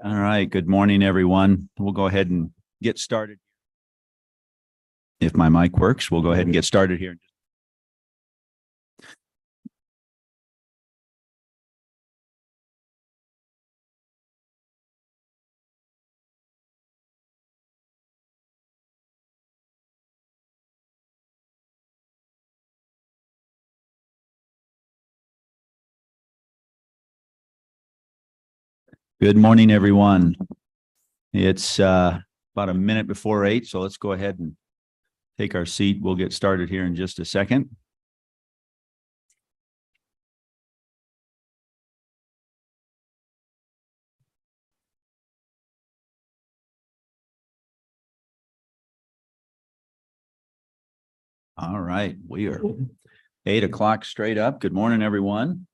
All right. Good morning, everyone. We'll go ahead and get started. If my mic works, we'll go ahead and get started here. Good morning, everyone. It's about a minute before 8, so let's go ahead and take our seat. We'll get started here in just a second. All right, we are 8 o'clock straight up. Good morning, everyone,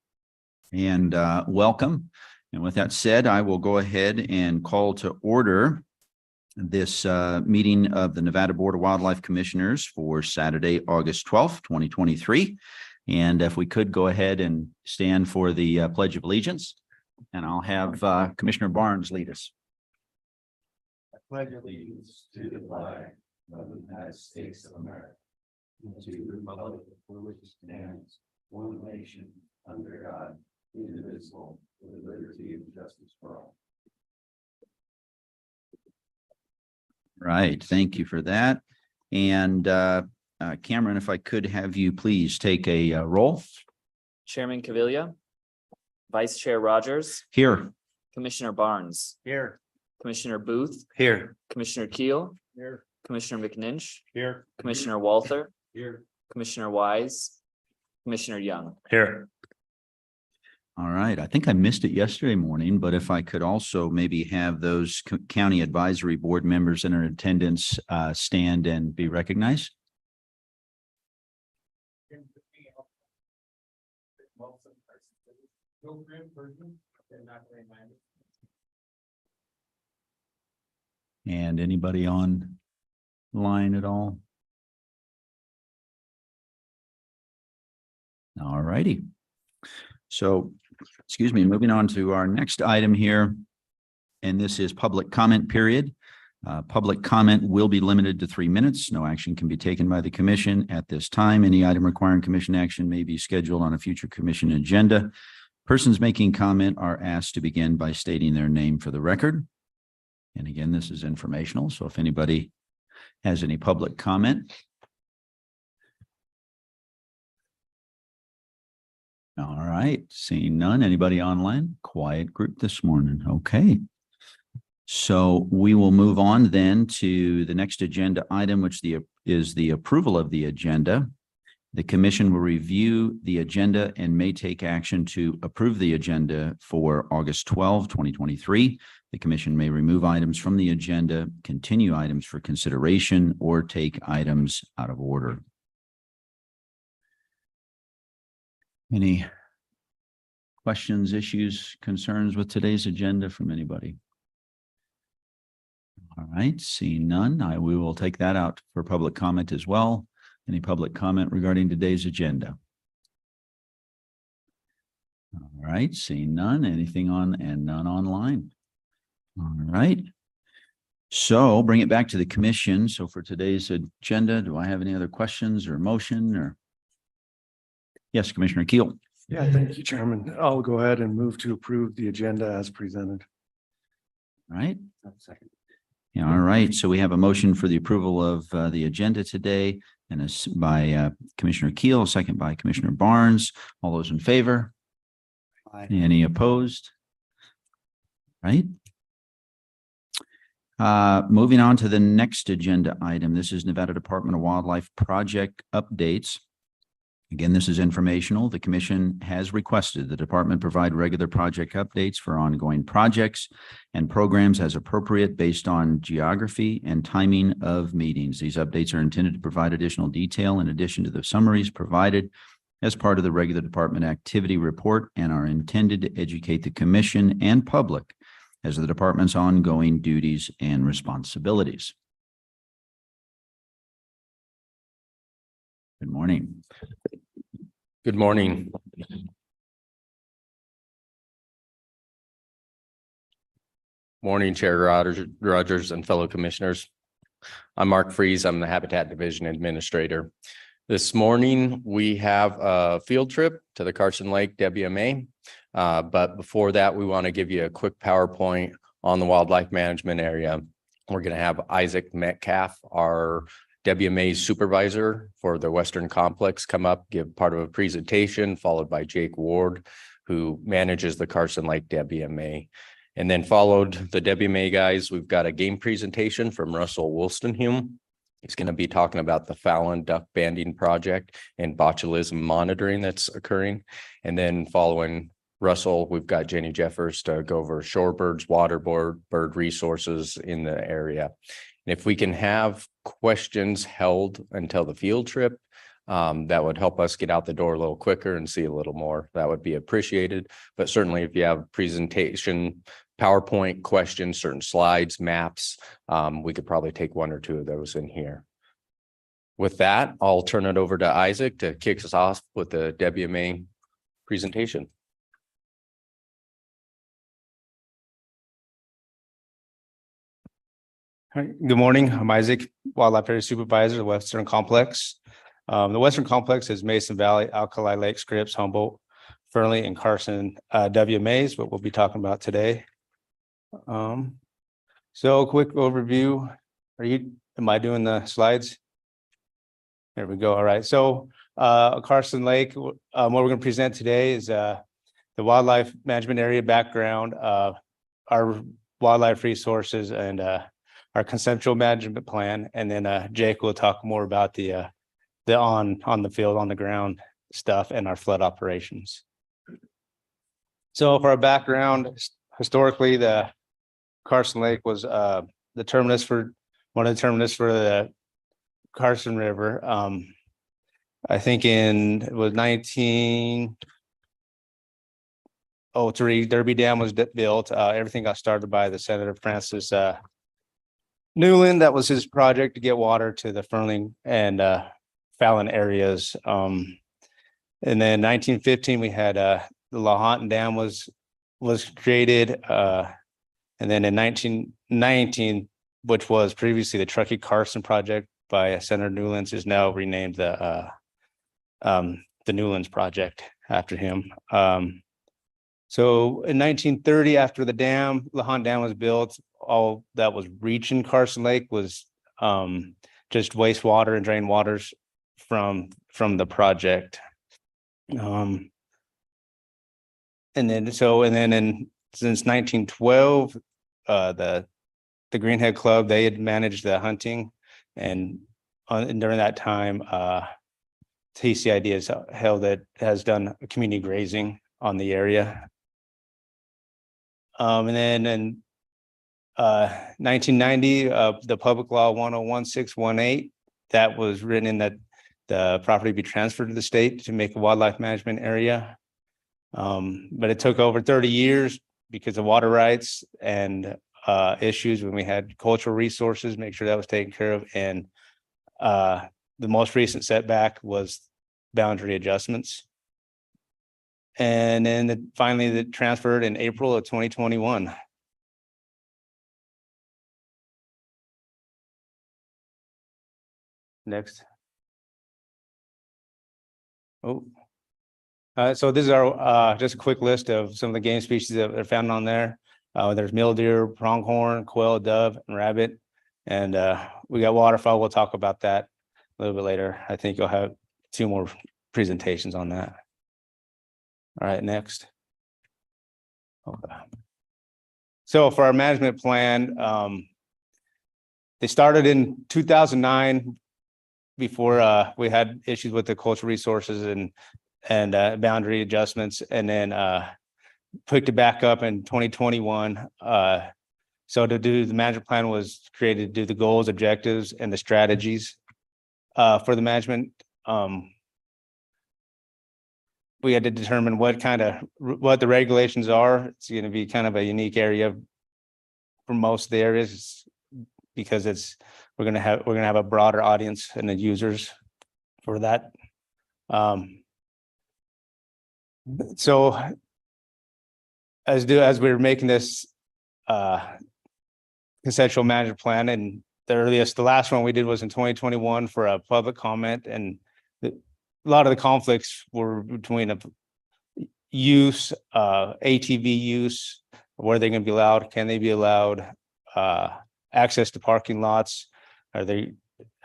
and welcome. And with that said, I will go ahead and call to order this meeting of the Nevada Board of Wildlife Commissioners for Saturday, August 12th, 2023. And if we could go ahead and stand for the Pledge of Allegiance, and I'll have Commissioner Barnes lead us. I pledge allegiance to the flag of the United States of America, and to the republic for which it stands, one nation, under God, indivisible, with liberty and justice for all. Right. Thank you for that. And Cameron, if I could have you please take a roll. Chairman Caviglia, Vice Chair Rogers, Here. Commissioner Barnes, Here. Commissioner Booth, Here. Commissioner Keel, Here. Commissioner McNinch, Here. Commissioner Walther, Here. Commissioner Wise, Commissioner Young. Here. All right. I think I missed it yesterday morning, but if I could also maybe have those county advisory board members in attendance stand and be recognized. And anybody on line at all? All righty. So, excuse me, moving on to our next item here, and this is public comment period. Public comment will be limited to 3 minutes. No action can be taken by the commission at this time. Any item requiring commission action may be scheduled on a future commission agenda. Persons making comment are asked to begin by stating their name for the record. And again, this is informational, so if anybody has any public comment. All right, seeing none. Anybody online? Quiet group this morning. Okay. So we will move on then to the next agenda item, which is the approval of the agenda. The commission will review the agenda and may take action to approve the agenda for August 12, 2023. The commission may remove items from the agenda, continue items for consideration, or take items out of order. Any questions, issues, concerns with today's agenda from anybody? All right, seeing none, we will take that out for public comment as well. Any public comment regarding today's agenda? All right, seeing none, anything on and none online. All right. So bring it back to the commission. So for today's agenda, do I have any other questions or motion or? Yes, Commissioner Keel. Yeah, thank you, Chairman. I'll go ahead and move to approve the agenda as presented. All right. Second. Yeah, all right. So we have a motion for the approval of the agenda today, and it's by Commissioner Keel, second by Commissioner Barnes. All those in favor? Aye. Any opposed? Right. Moving on to the next agenda item. This is Nevada Department of Wildlife project updates. Again, this is informational. The commission has requested the department provide regular project updates for ongoing projects and programs as appropriate based on geography and timing of meetings. These updates are intended to provide additional detail in addition to the summaries provided as part of the regular department activity report and are intended to educate the commission and public as the department's ongoing duties and responsibilities. Good morning. Good morning. Morning, Chair Rogers and fellow commissioners. I'm Mark Freeze. I'm the Habitat Division Administrator. This morning, we have a field trip to the Carson Lake WMA. But before that, we want to give you a quick PowerPoint on the wildlife management area. We're going to have Isaac Metcalf, our WMA supervisor for the Western Complex, come up, give part of a presentation, followed by Jake Ward, who manages the Carson Lake WMA. And then followed the WMA guys, we've got a game presentation from Russell Wolstenhume. He's going to be talking about the Fallon Duck Banding Project and botulism monitoring that's occurring. And then following Russell, we've got Jenny Jeffers to go over shorebirds, bird resources in the area. And if we can have questions held until the field trip, that would help us get out the door a little quicker and see a little more. That would be appreciated. But certainly if you have presentation, PowerPoint questions, certain slides, maps, we could probably take one or two of those in here. With that, I'll turn it over to Isaac to kick us off with the WMA presentation. All right. Good morning. I'm Isaac, Wildlife Area Supervisor of the Western Complex. The Western Complex is Mason Valley, Alkali Lake, Scripps, Humboldt, Fernley, and Carson WMAs, what we'll be talking about today. So a quick overview. Am I doing the slides? There we go. All right. So Carson Lake, what we're going to present today is the wildlife management area background, our wildlife resources, and our conceptual management plan. And then Jake will talk more about the on the field, on the ground stuff and our flood operations. So for our background, historically, the Carson Lake was the terminus for one of the terminus for the Carson River. I think it was 1903, Derby Dam was built. Everything got started by the Senator Francis Newland. That was his project to get water to the Fernley and Fallon areas. And then 1915, we had the Lahontan Dam was created. And then in 1919, which was previously the Truckee Carson project by Senator Newlands, is now renamed the Newlands project after him. So in 1930, after the dam, Lahontan Dam was built, all that was reaching Carson Lake was just wastewater and drain waters from the project. And then since 1912, the Greenhead Club, they had managed the hunting, and during that time, TCID has done community grazing on the area. And then in 1990, the Public Law 101618, that was written in that the property be transferred to the state to make a wildlife management area. But it took over 30 years because of water rights and issues when we had cultural resources, make sure that was taken care of. And the most recent setback was boundary adjustments. And then finally it transferred in April of 2021. Next. Oh. So this is our just a quick list of some of the game species that are found on there. There's mule deer, pronghorn, quail, dove, and rabbit. And we got waterfowl. We'll talk about that a little bit later. I think you'll have 2 more presentations on that. All right, next. Okay. So for our management plan, they started in 2009 before we had issues with the cultural resources and boundary adjustments, and then picked it back up in 2021. So to do the management plan was created to do the goals, objectives, and the strategies for the management. We had to determine what the regulations are. It's going to be kind of a unique area for most of the areas because we're going to have a broader audience and the users for that. So as we were making this conceptual management plan, and the last one we did was in 2021 for a public comment, and a lot of the conflicts were between a use, ATV use, where they're going to be allowed, can they be allowed, access to parking lots, are they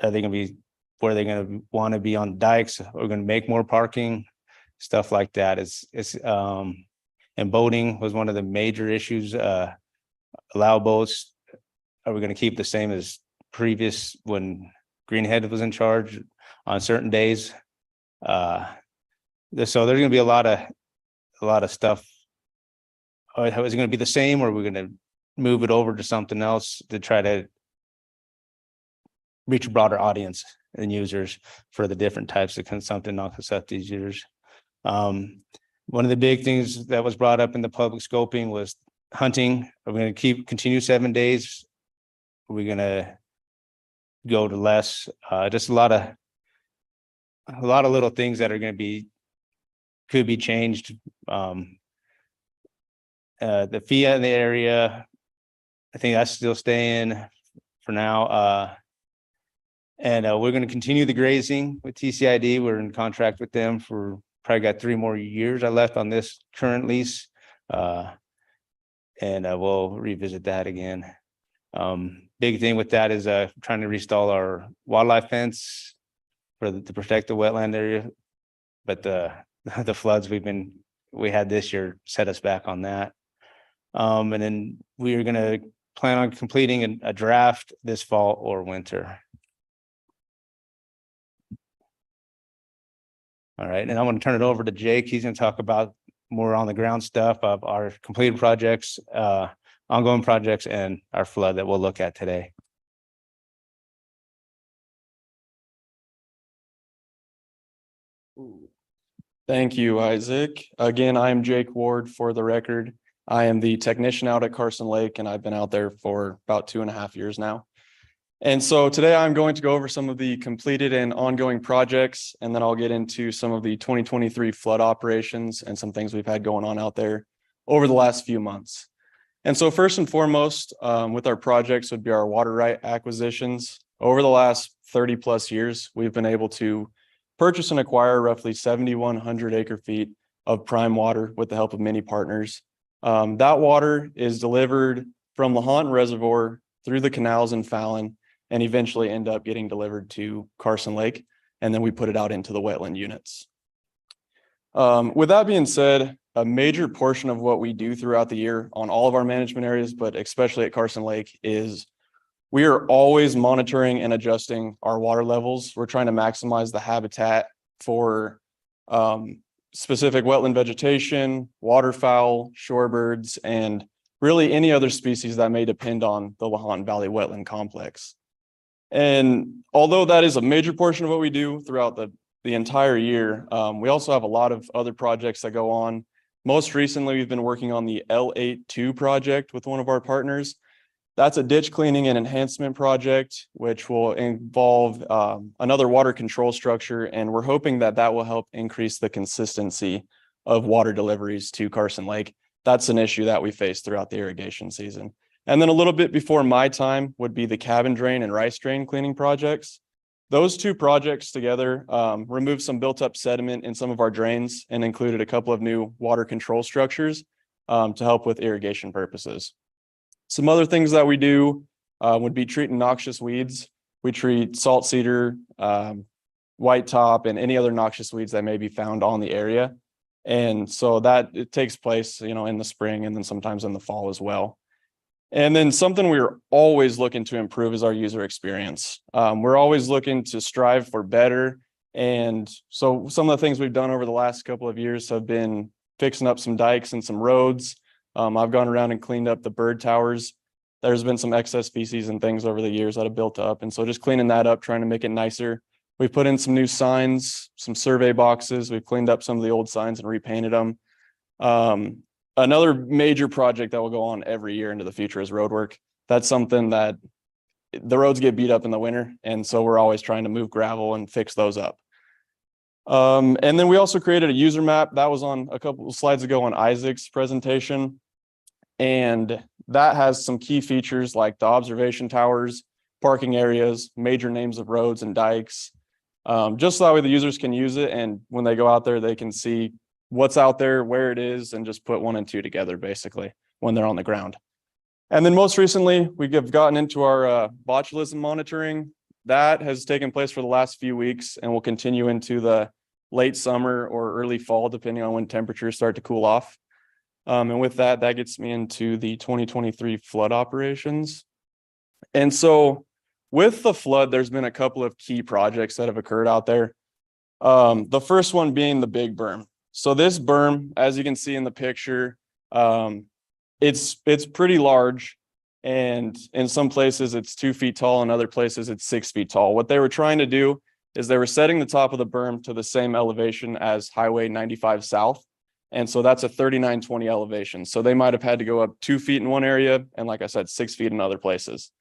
going to be, where they're going to want to be on dikes, or going to make more parking, stuff like that. And boating was one of the major issues. Allow boats, are we going to keep the same as previous when Greenhead was in charge on certain days? So there's going to be a lot of stuff. Is it going to be the same, or are we going to move it over to something else to try to reach a broader audience and users for the different types of consumptive, non-consumptive users? One of the big things that was brought up in the public scoping was hunting. Are we going to continue 7 days? Are we going to go to less? Just a lot of little things that are going to could be changed. The FIA in the area, I think that's still staying for now. And we're going to continue the grazing with TCID. We're in contract with them for probably got 3 more years I left on this current lease. And we'll revisit that again. Big thing with that is trying to reinstall our wildlife fence to protect the wetland area. But the floods we had this year set us back on that. And then we are going to plan on completing a draft this fall or winter. All right, and I'm going to turn it over to Jake. He's going to talk about more on the ground stuff of our completed projects, ongoing projects, and our flood that we'll look at today. Thank you, Isaac. Again, I am Jake Ward. For the record, I am the technician out at Carson Lake, and I've been out there for about 2.5 years now. And so today I'm going to go over some of the completed and ongoing projects, and then I'll get into some of the 2023 flood operations and some things we've had going on out there over the last few months. And so first and foremost, with our projects would be our water right acquisitions. Over the last 30 plus years, we've been able to purchase and acquire roughly 7,100 acre feet of prime water with the help of many partners. That water is delivered from LaHontan Reservoir through the canals in Fallon, and eventually end up getting delivered to Carson Lake, and then we put it out into the wetland units. With that being said, a major portion of what we do throughout the year on all of our management areas, but especially at Carson Lake, is we are always monitoring and adjusting our water levels. We're trying to maximize the habitat for specific wetland vegetation, waterfowl, shorebirds, and really any other species that may depend on the LaHontan Valley Wetland Complex. And although that is a major portion of what we do throughout the entire year, we also have a lot of other projects that go on. Most recently, we've been working on the L82 project with one of our partners. That's a ditch cleaning and enhancement project, which will involve another water control structure. And we're hoping that that will help increase the consistency of water deliveries to Carson Lake. That's an issue that we face throughout the irrigation season. And then a little bit before my time would be the cabin drain and rice drain cleaning projects. Those two projects together removed some built up sediment in some of our drains and included a couple of new water control structures to help with irrigation purposes. Some other things that we do would be treating noxious weeds. We treat salt cedar, white top, and any other noxious weeds that may be found on the area. And so that it takes place, in the spring and then sometimes in the fall as well. And then something we're always looking to improve is our user experience. We're always looking to strive for better. And so some of the things we've done over the last couple of years have been fixing up some dikes and some roads. I've gone around and cleaned up the bird towers. There's been some excess feces and things over the years that have built up. And so just cleaning that up, trying to make it nicer. We've put in some new signs, some survey boxes. We've cleaned up some of the old signs and repainted them. Another major project that will go on every year into the future is road work. That's something that the roads get beat up in the winter. And so we're always trying to move gravel and fix those up. And then we also created a user map that was on a couple of slides ago on Isaac's presentation. And that has some key features like the observation towers, parking areas, major names of roads and dikes. Just so that way the users can use it, and when they go out there, they can see what's out there, where it is, and just put 1 and 2 together basically when they're on the ground. And then most recently, we have gotten into our botulism monitoring. That has taken place for the last few weeks and will continue into the late summer or early fall, depending on when temperatures start to cool off. And with that, that gets me into the 2023 flood operations. And so with the flood, there's been a couple of key projects that have occurred out there. The first one being the big berm. So this berm, as you can see in the picture, it's pretty large, and in some places it's 2 feet tall, in other places it's 6 feet tall. What they were trying to do is they were setting the top of the berm to the same elevation as Highway 95 South. And so that's a 3920 elevation. So they might have had to go up 2 feet in one area, and like I said, 6 feet in other places.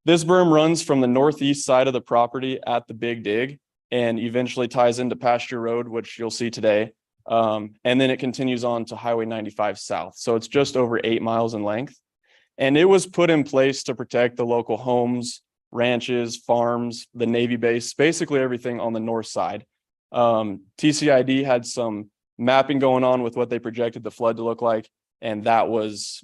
This berm runs from the northeast side of the property at the Big Dig and eventually ties into Pasture Road, which you'll see today. And then it continues on to Highway 95 South. So it's just over 8 miles in length. And it was put in place to protect the local homes, ranches, farms, the Navy base, basically everything on the north side. TCID had some mapping going on with what they projected the flood to look like. And that was,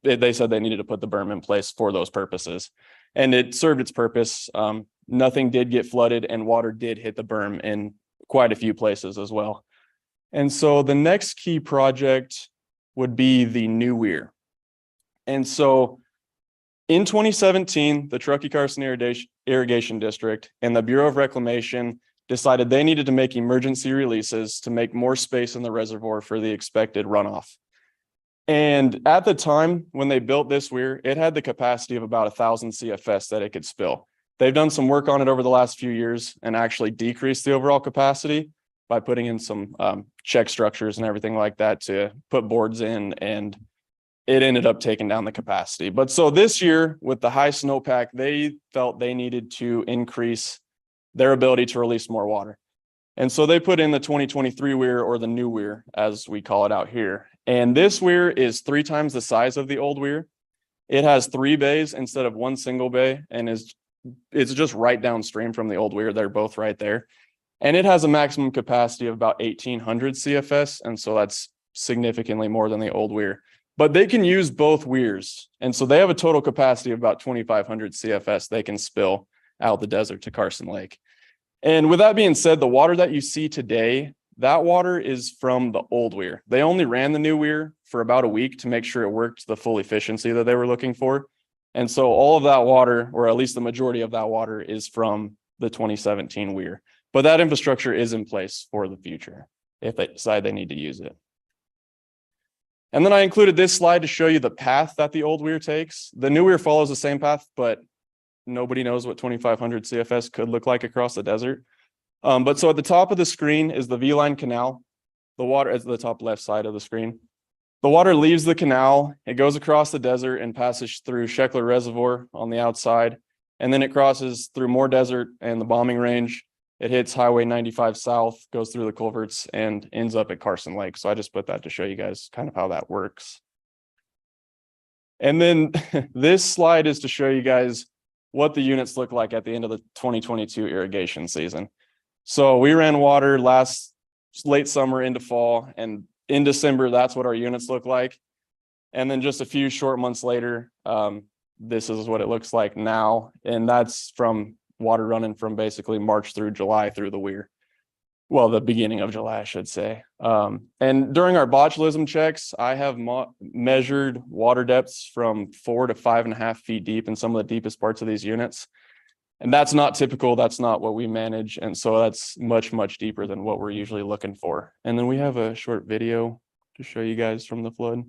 they said they needed to put the berm in place for those purposes. And it served its purpose. Nothing did get flooded, and water did hit the berm in quite a few places as well. And so the next key project would be the new weir. And so in 2017, the Truckee-Carson Irrigation District and the Bureau of Reclamation decided they needed to make emergency releases to make more space in the reservoir for the expected runoff. And at the time when they built this weir, it had the capacity of about 1,000 CFS that it could spill. They've done some work on it over the last few years and actually decreased the overall capacity by putting in some check structures and everything like that to put boards in, and it ended up taking down the capacity. But so this year with the high snowpack, they felt they needed to increase their ability to release more water. And so they put in the 2023 weir, or the new weir, as we call it out here. And this weir is 3 times the size of the old weir. It has 3 bays instead of 1 single bay, and it's just right downstream from the old weir. They're both right there. And it has a maximum capacity of about 1,800 CFS. And so that's significantly more than the old weir. But they can use both weirs. And so they have a total capacity of about 2,500 CFS they can spill out the desert to Carson Lake. And with that being said, the water that you see today, that water is from the old weir. They only ran the new weir for about a week to make sure it worked to the full efficiency that they were looking for. And so all of that water, or at least the majority of that water, is from the 2017 weir. But that infrastructure is in place for the future if they decide they need to use it. And then I included this slide to show you the path that the old weir takes. The new weir follows the same path, but nobody knows what 2,500 CFS could look like across the desert. But so at the top of the screen is the V-line canal. The water is the top left side of the screen. The water leaves the canal, it goes across the desert and passes through Sheckler Reservoir on the outside. And then it crosses through more desert and the bombing range. It hits Highway 95 South, goes through the culverts, and ends up at Carson Lake. So I just put that to show you guys kind of how that works. And then this slide is to show you guys what the units look like at the end of the 2022 irrigation season. So we ran water late summer into fall, and in December, that's what our units look like. And then just a few short months later, this is what it looks like now. And that's from water running from basically March through July through the weir. Well, the beginning of July, I should say. And during our botulism checks, I have measured water depths from 4 to 5.5 feet deep in some of the deepest parts of these units. And that's not typical. That's not what we manage. And so that's much, much deeper than what we're usually looking for. And then we have a short video to show you guys from the flood.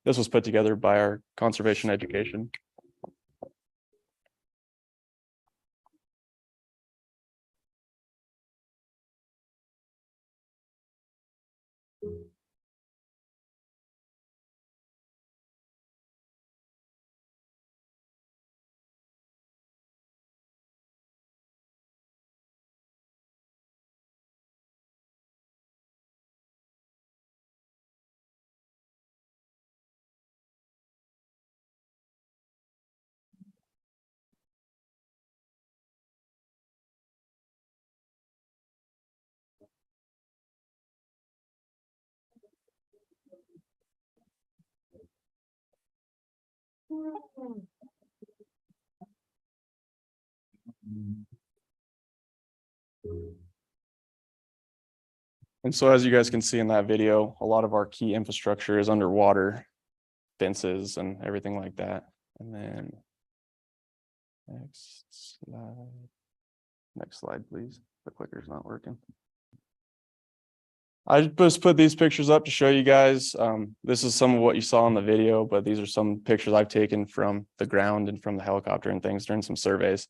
This was put together by our conservation education. And so as you guys can see in that video, a lot of our key infrastructure is underwater, fences and everything like that. And then next slide, please. The clicker's not working. I just put these pictures up to show you guys. This is some of what you saw in the video, but these are some pictures I've taken from the ground and from the helicopter and things during some surveys.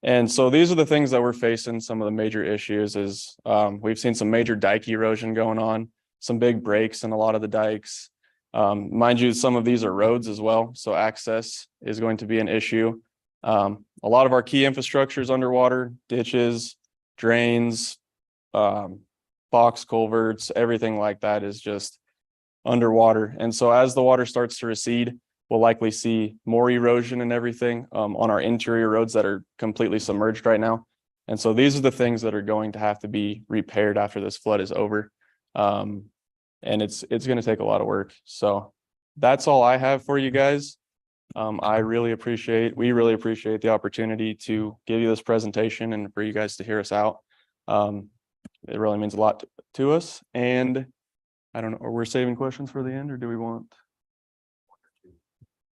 And so these are the things that we're facing. Some of the major issues is we've seen some major dike erosion going on, some big breaks in a lot of the dikes. Mind you, some of these are roads as well, so access is going to be an issue. A lot of our key infrastructure is underwater, ditches, drains, box culverts, everything like that is just underwater. And so as the water starts to recede, we'll likely see more erosion and everything on our interior roads that are completely submerged right now. And so these are the things that are going to have to be repaired after this flood is over. And it's going to take a lot of work. So that's all I have for you guys. We really appreciate the opportunity to give you this presentation and for you guys to hear us out. It really means a lot to us. And I don't know, are we saving questions for the end, or do we want?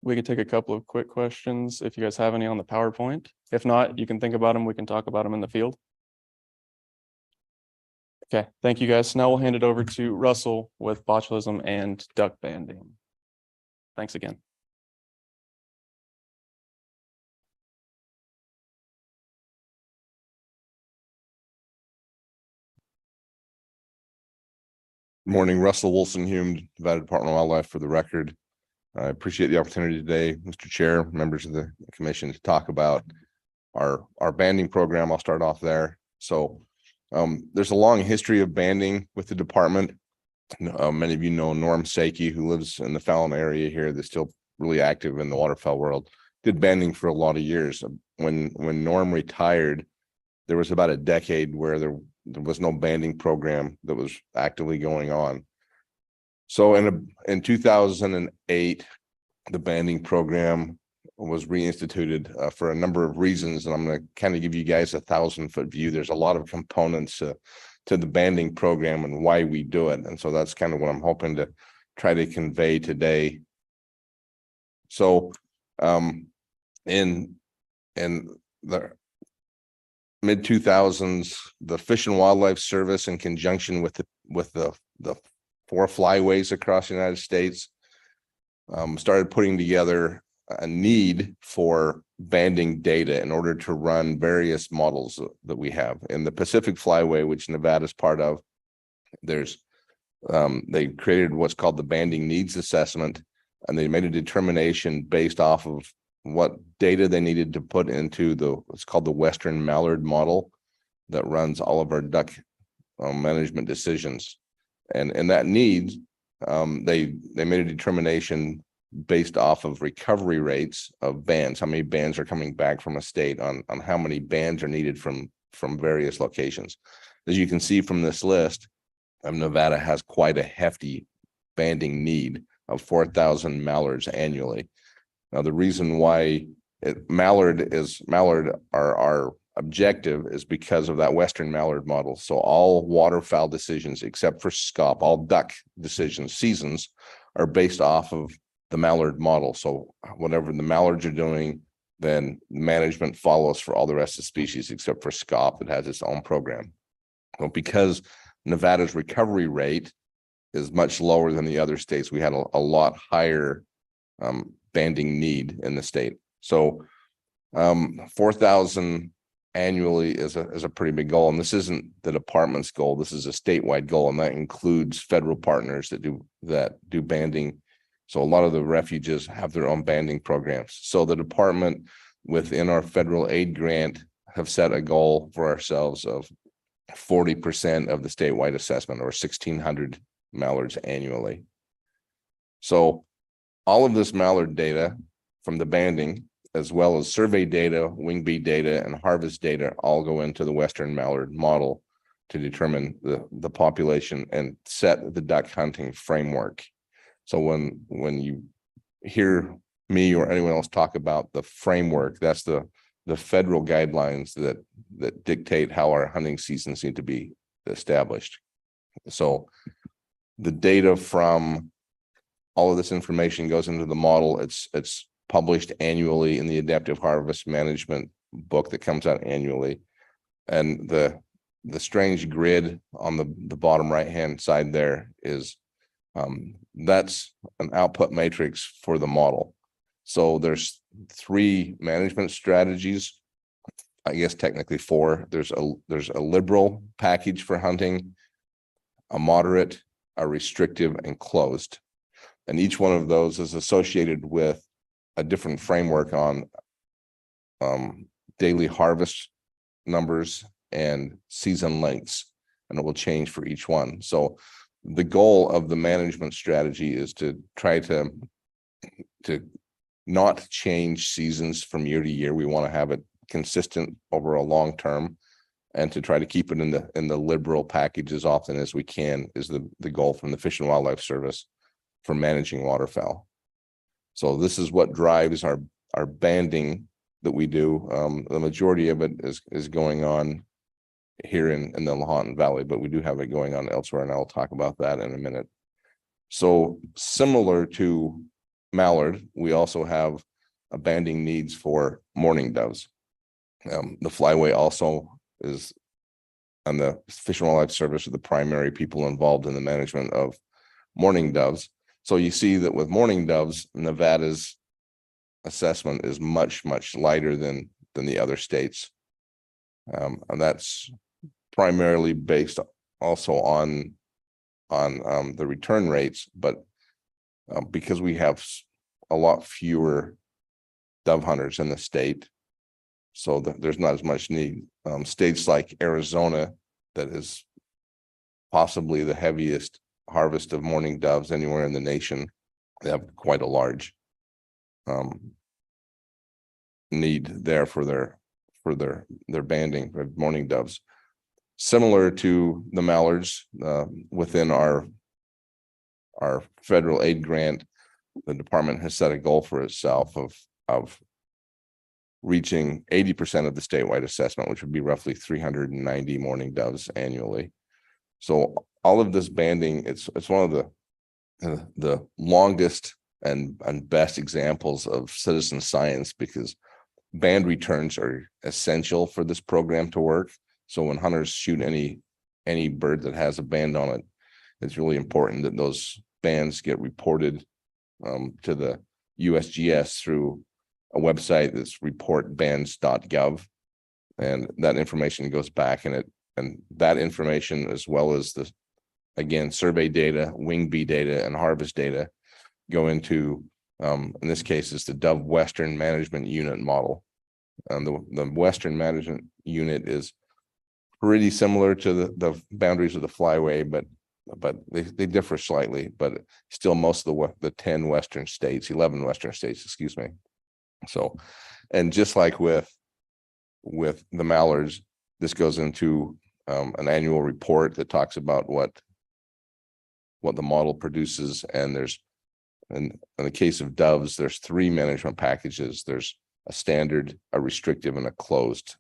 We could take a couple of quick questions if you guys have any on the PowerPoint. If not, you can think about them. We can talk about them in the field. Okay, thank you guys. Now we'll hand it over to Russell with botulism and duck banding. Thanks again. Morning, Russell Wilson-Hume, Nevada Department of Wildlife, for the record. I appreciate the opportunity today, Mr. Chair, members of the commission, to talk about our banding program. I'll start off there. So there's a long history of banding with the department. Many of you know Norm Sakey, who lives in the Fallon area here, that's still really active in the waterfowl world, did banding for a lot of years. When Norm retired, there was about a decade where there was no banding program that was actively going on. So in 2008, the banding program was reinstituted for a number of reasons, and I'm going to kind of give you guys a 1,000-foot view. There's a lot of components to the banding program and why we do it, and so that's kind of what I'm hoping to try to convey today. So in the mid-2000s, the Fish and Wildlife Service, in conjunction with the 4 flyways across the United States, started putting together a need for banding data in order to run various models that we have. In the Pacific Flyway, which Nevada is part of, they created what's called the banding needs assessment, and they made a determination based off of what data they needed to put into what's called the Western Mallard model that runs all of our duck management decisions. And in that need, they made a determination based off of recovery rates of bands, how many bands are coming back from a state, on how many bands are needed from various locations. As you can see from this list, Nevada has quite a hefty banding need of 4,000 mallards annually. Now, the reason why mallard, our objective, is because of that Western Mallard model. So all waterfowl decisions, except for SCOP, all duck decisions, seasons, are based off of the Mallard model. So whatever the mallards are doing, then management follows for all the rest of the species, except for SCOP, that has its own program. Well, because Nevada's recovery rate is much lower than the other states, we had a lot higher banding need in the state. So 4,000 annually is a pretty big goal, and this isn't the department's goal. This is a statewide goal, and that includes federal partners that do banding. So a lot of the refuges have their own banding programs. So the department, within our federal aid grant, have set a goal for ourselves of 40% of the statewide assessment, or 1,600 mallards annually. So all of this mallard data from the banding, as well as survey data, wing beat data, and harvest data, all go into the Western Mallard model to determine the population and set the duck hunting framework. So when you hear me or anyone else talk about the framework. That's the federal guidelines that dictate how our hunting seasons need to be established. So the data from all of this information goes into the model. It's published annually in the Adaptive Harvest Management book that comes out annually. And the strange grid on the bottom right-hand side there is that's an output matrix for the model. So there's 3 management strategies. I guess technically 4. There's a liberal package for hunting, a moderate, a restrictive, and closed. And each one of those is associated with a different framework on daily harvest numbers and season lengths, and it will change for each one. So the goal of the management strategy is to try to not change seasons from year to year. We want to have it consistent over a long term, and to try to keep it in the liberal package as often as we can is the goal from the Fish and Wildlife Service for managing waterfowl. So this is what drives our banding that we do. The majority of it is going on here in the Lahontan Valley, but we do have it going on elsewhere, and I'll talk about that in a minute. So similar to mallard, we also have a banding needs for mourning doves. The flyway also is, and the Fish and Wildlife Service are the primary people involved in the management of mourning doves. So you see that with mourning doves, Nevada's assessment is much, much lighter than the other states. And that's primarily based also on the return rates, but because we have a lot fewer dove hunters in the state, so there's not as much need. States like Arizona, that is possibly the heaviest harvest of mourning doves anywhere in the nation, they have quite a large need there for their banding of mourning doves. Similar to the mallards, within our federal aid grant, the department has set a goal for itself of reaching 80% of the statewide assessment, which would be roughly 390 mourning doves annually. So all of this banding, it's one of the longest and best examples of citizen science, because band returns are essential for this program to work. So when hunters shoot any bird that has a band on it, it's really important that those bands get reported to the USGS through a website that's reportbands.gov, and that information goes back, and that information, as well as the, again, survey data, wing bee data, and harvest data, go into in this case is the Dove Western Management Unit model. The Western Management Unit is pretty similar to the boundaries of the flyway, but they differ slightly, but still most of the 11 Western states, excuse me. So, and just like with the mallards, this goes into an annual report that talks about what the model produces. And there's, in the case of doves, there's 3 management packages. There's a standard, a restrictive, and a closed.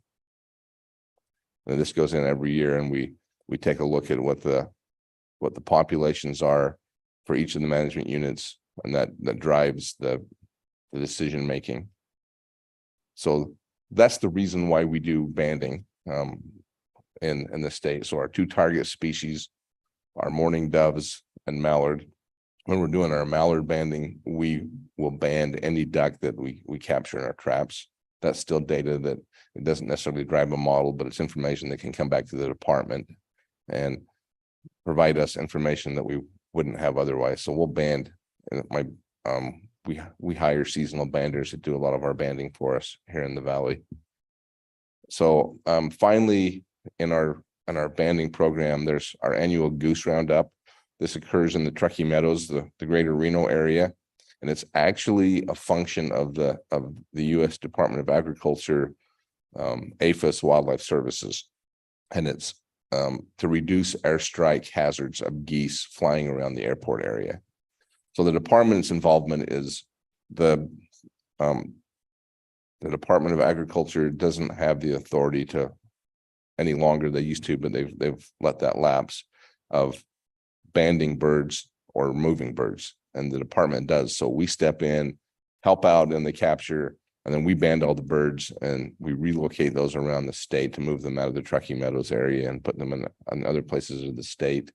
And this goes in every year, and we take a look at what the populations are for each of the management units, and that drives the decision making. So that's the reason why we do banding in the state. So our 2 target species are mourning doves and mallard. When we're doing our mallard banding, we will band any duck that we capture in our traps. That's still data that it doesn't necessarily drive a model, but it's information that can come back to the department and provide us information that we wouldn't have otherwise. So we'll band. We hire seasonal banders that do a lot of our banding for us here in the valley. So finally, in our banding program, there's our annual goose roundup. This occurs in the Truckee Meadows, the greater Reno area, and it's actually a function of the U.S. Department of Agriculture, APHIS Wildlife Services, and it's to reduce airstrike hazards of geese flying around the airport area. So the department's involvement is the The Department of Agriculture doesn't have the authority to any longer. They used to, but they've let that lapse of banding birds or moving birds, and the department does. So we step in, help out in the capture, and then we band all the birds and we relocate those around the state to move them out of the Truckee Meadows area and put them in other places of the state.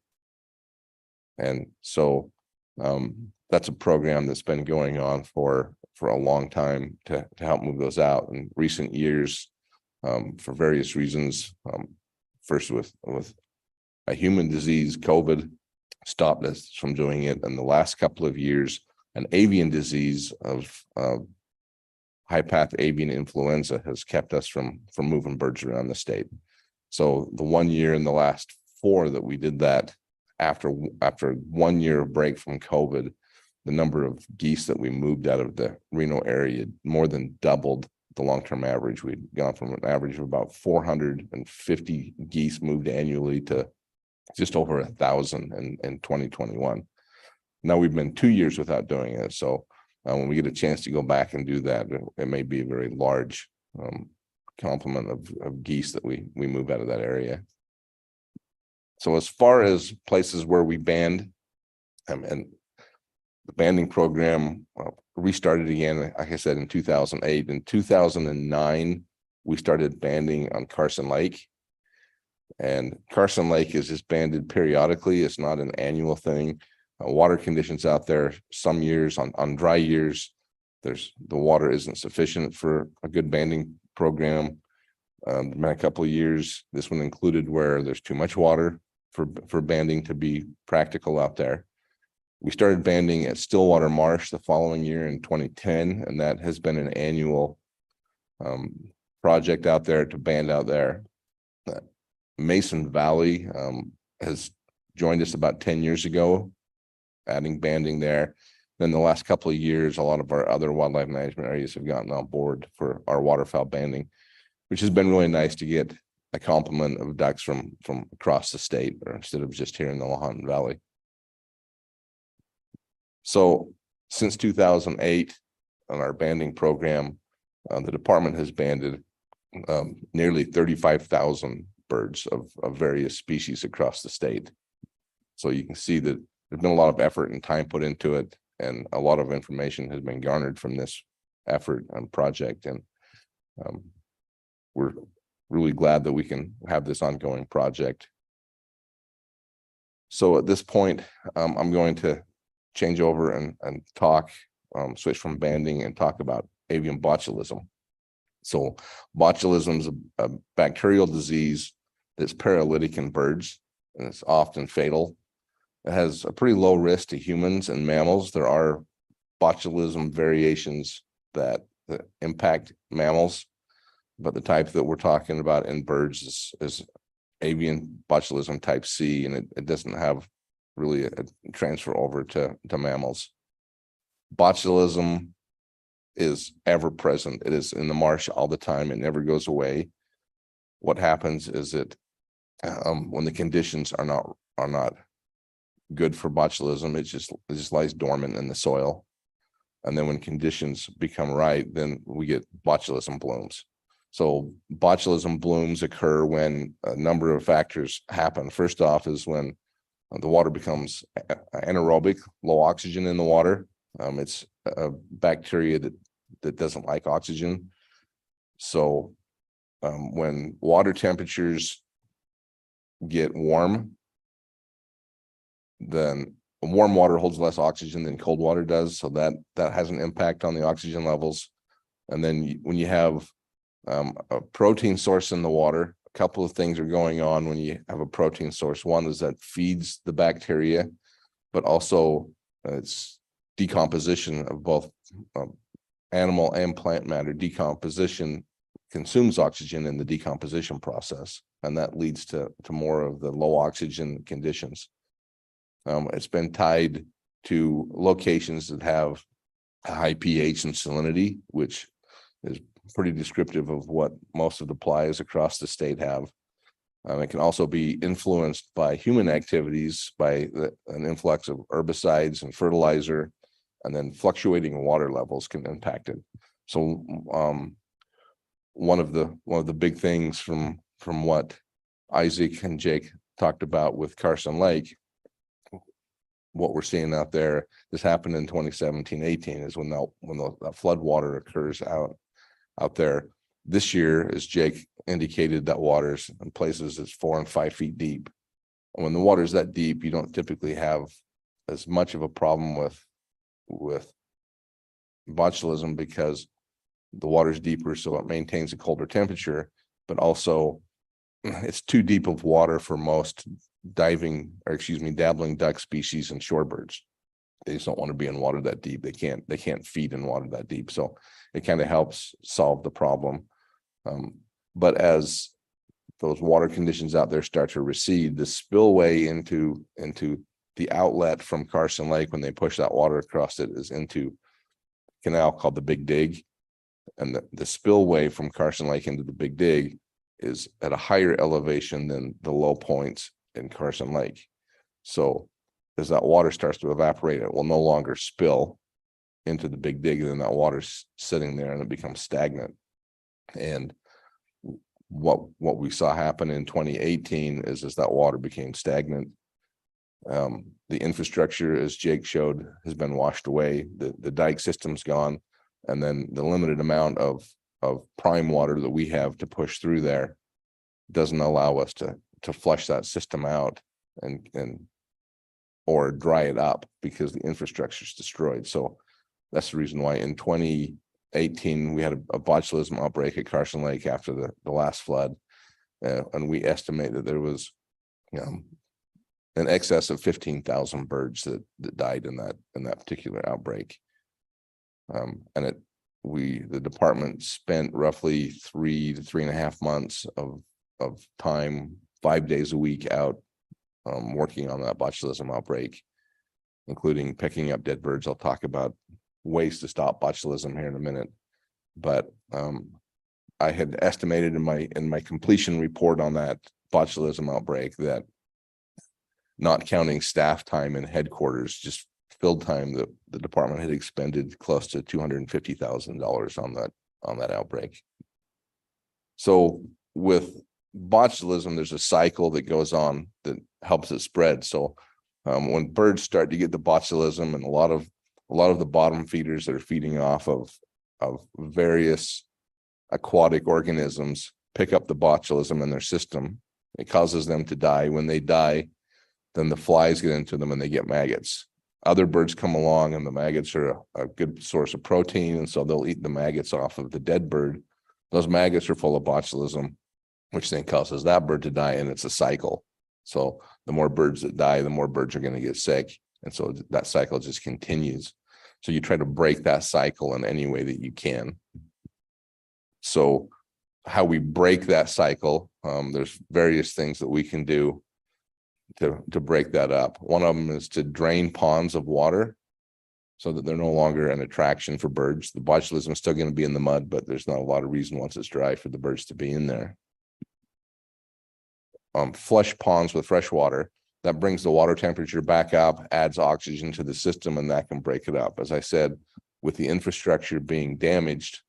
And so that's a program that's been going on for a long time to help move those out. In recent years, for various reasons, first with a human disease, COVID, stopped us from doing it. And the last couple of years, an avian disease of high path avian influenza has kept us from moving birds around the state. So the 1 year in the last 4 that we did that, after 1 year of break from COVID, the number of geese that we moved out of the Reno area more than doubled the long-term average. We'd gone from an average of about 450 geese moved annually to just over 1,000 in 2021. Now we've been 2 years without doing it. So when we get a chance to go back and do that, it may be a very large complement of geese that we move out of that area. So as far as places where we band, and the banding program restarted again, like I said, in 2008. In 2009, we started banding on Carson Lake. And Carson Lake is just banded periodically. It's not an annual thing. Water conditions out there, some years on dry years, the water isn't sufficient for a good banding program. Been a couple of years, this one included, where there's too much water for banding to be practical out there. We started banding at Stillwater Marsh the following year in 2010, and that has been an annual project out there to band out there. Mason Valley has joined us about 10 years ago, adding banding there. Then the last couple of years, a lot of our other wildlife management areas have gotten on board for our waterfowl banding, which has been really nice to get a complement of ducks from across the state, or instead of just here in the Lahontan Valley. So since 2008, on our banding program, the department has banded nearly 35,000 birds of various species across the state. So you can see that there's been a lot of effort and time put into it, and a lot of information has been garnered from this effort and project. And we're really glad that we can have this ongoing project. So at this point, I'm going to change over and talk, switch from banding and talk about avian botulism. So botulism is a bacterial disease that's paralytic in birds, and it's often fatal. It has a pretty low risk to humans and mammals. There are botulism variations that impact mammals, but the type that we're talking about in birds is avian botulism type C, and it doesn't have really a transfer over to mammals. Botulism is ever present. It is in the marsh all the time. It never goes away. What happens is that when the conditions are not good for botulism, it just lies dormant in the soil. And then when conditions become right, then we get botulism blooms. So botulism blooms occur when a number of factors happen. First off is when the water becomes anaerobic, low oxygen in the water. It's a bacteria that doesn't like oxygen. So when water temperatures get warm, then warm water holds less oxygen than cold water does. So that has an impact on the oxygen levels. And then when you have a protein source in the water, a couple of things are going on when you have a protein source. One is that feeds the bacteria, but also it's decomposition of both animal and plant matter. Decomposition consumes oxygen in the decomposition process, and that leads to more of the low oxygen conditions. It's been tied to locations that have a high pH and salinity, which is pretty descriptive of what most of the plies across the state have. It can also be influenced by human activities, by an influx of herbicides and fertilizer, and then fluctuating water levels can impact it. So one of the big things from what Isaac and Jake talked about with Carson Lake, what we're seeing out there, this happened in 2017-18 is when the flood water occurs out there. This year, as Jake indicated, that water's in places it's 4 and 5 feet deep. And when the water's that deep, you don't typically have as much of a problem with botulism because the water's deeper, so it maintains a colder temperature, but also it's too deep of water for most dabbling duck species and shorebirds. They just don't want to be in water that deep. They can't feed in water that deep. So it kind of helps solve the problem. But as those water conditions out there start to recede, the spillway into the outlet from Carson Lake, when they push that water across it, is into a canal called the Big Dig. And the spillway from Carson Lake into the Big Dig is at a higher elevation than the low points in Carson Lake. So as that water starts to evaporate, it will no longer spill into the Big Dig, and then that water's sitting there and it becomes stagnant. And what we saw happen in 2018 is as that water became stagnant, the infrastructure, as Jake showed, has been washed away. The dike system's gone, and then the limited amount of prime water that we have to push through there doesn't allow us to flush that system out and or dry it up because the infrastructure is destroyed. So that's the reason why in 2018 we had a botulism outbreak at Carson Lake after the last flood, and we estimate that there was in excess of 15,000 birds that died in that particular outbreak. And the department spent roughly 3 to 3.5 months of time, 5 days a week out working on that botulism outbreak, including picking up dead birds. I'll talk about ways to stop botulism here in a minute. But I had estimated in my completion report on that botulism outbreak that, not counting staff time in headquarters, just field time, that the department had expended close to $250,000 on that outbreak. So with botulism, there's a cycle that goes on that helps it spread. So when birds start to get the botulism, and a lot of the bottom feeders that are feeding off of various aquatic organisms pick up the botulism in their system, it causes them to die. When they die, then the flies get into them and they get maggots. Other birds come along and the maggots are a good source of protein, and so they'll eat the maggots off of the dead bird. Those maggots are full of botulism, which then causes that bird to die, and it's a cycle. So the more birds that die, the more birds are going to get sick, and so that cycle just continues. So you try to break that cycle in any way that you can. So how we break that cycle, there's various things that we can do to break that up. One of them is to drain ponds of water so that they're no longer an attraction for birds. The botulism is still going to be in the mud, but there's not a lot of reason once it's dry for the birds to be in there. Flush ponds with fresh water. That brings the water temperature back up, adds oxygen to the system, and that can break it up. As I said, with the infrastructure being damaged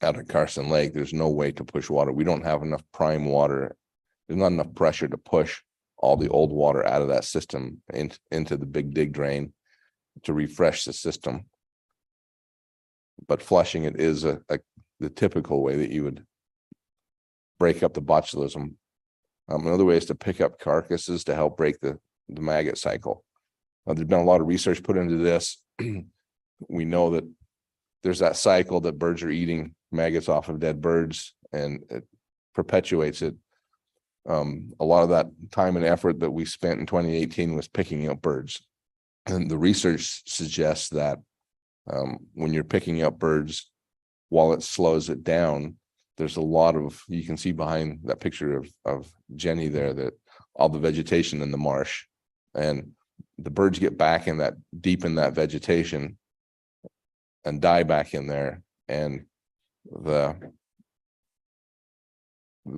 out at Carson Lake, there's no way to push water. We don't have enough prime water. There's not enough pressure to push all the old water out of that system into the Big Dig drain to refresh the system. But flushing it is the typical way that you would break up the botulism. Another way is to pick up carcasses to help break the maggot cycle. There's been a lot of research put into this. We know that there's that cycle that birds are eating maggots off of dead birds, and it perpetuates it. A lot of that time and effort that we spent in 2018 was picking up birds. And the research suggests that when you're picking up birds, while it slows it down, there's a lot of, you can see behind that picture of Jenny there, that all the vegetation in the marsh, and the birds get back in that deep in that vegetation and die back in there. And the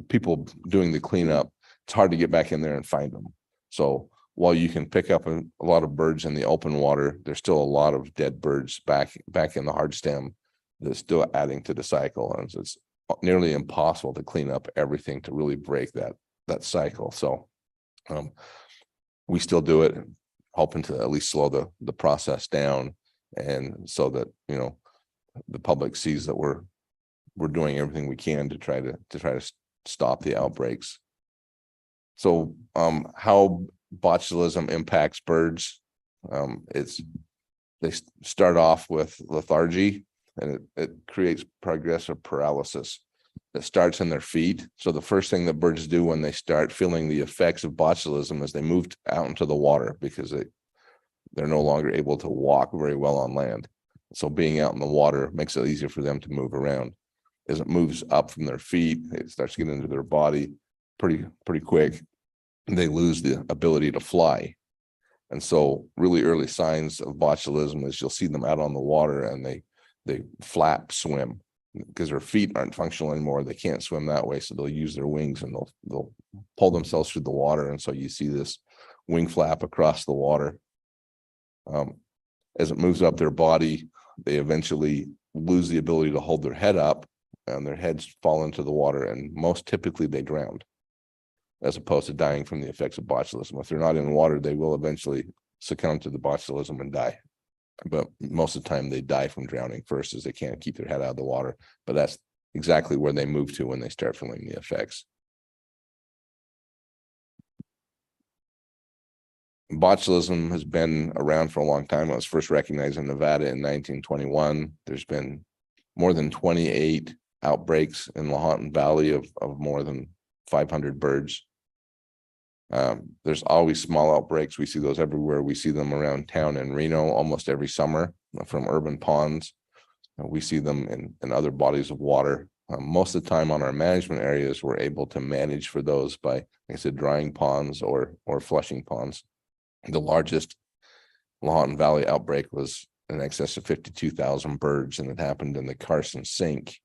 people doing the cleanup, it's hard to get back in there and find them. So while you can pick up a lot of birds in the open water, there's still a lot of dead birds back in the hard stem that's still adding to the cycle. And so it's nearly impossible to clean up everything to really break that cycle. So we still do it, hoping to at least slow the process down, and so that, you know, the public sees that we're doing everything we can to try to stop the outbreaks. So how botulism impacts birds, they start off with lethargy, and it creates progressive paralysis. It starts in their feet. So the first thing that birds do when they start feeling the effects of botulism is they move out into the water, because they're no longer able to walk very well on land. So being out in the water makes it easier for them to move around. As it moves up from their feet, it starts getting into their body pretty quick. They lose the ability to fly. And so really early signs of botulism is you'll see them out on the water and they flap swim, because their feet aren't functional anymore. They can't swim that way. So they'll use their wings and they'll pull themselves through the water. And so you see this wing flap across the water. As it moves up their body, they eventually lose the ability to hold their head up, and their heads fall into the water, and most typically they drown, as opposed to dying from the effects of botulism. If they're not in water, they will eventually succumb to the botulism and die. But most of the time they die from drowning first, as they can't keep their head out of the water. But that's exactly where they move to when they start feeling the effects. Botulism has been around for a long time. It was first recognized in Nevada in 1921. There's been more than 28 outbreaks in Lahontan Valley of more than 500 birds. There's always small outbreaks. We see those everywhere. We see them around town in Reno almost every summer from urban ponds. We see them in other bodies of water. Most of the time on our management areas, we're able to manage for those by, like I said, drying ponds or flushing ponds. The largest Lahontan Valley outbreak was in excess of 52,000 birds, and it happened in the Carson Sink,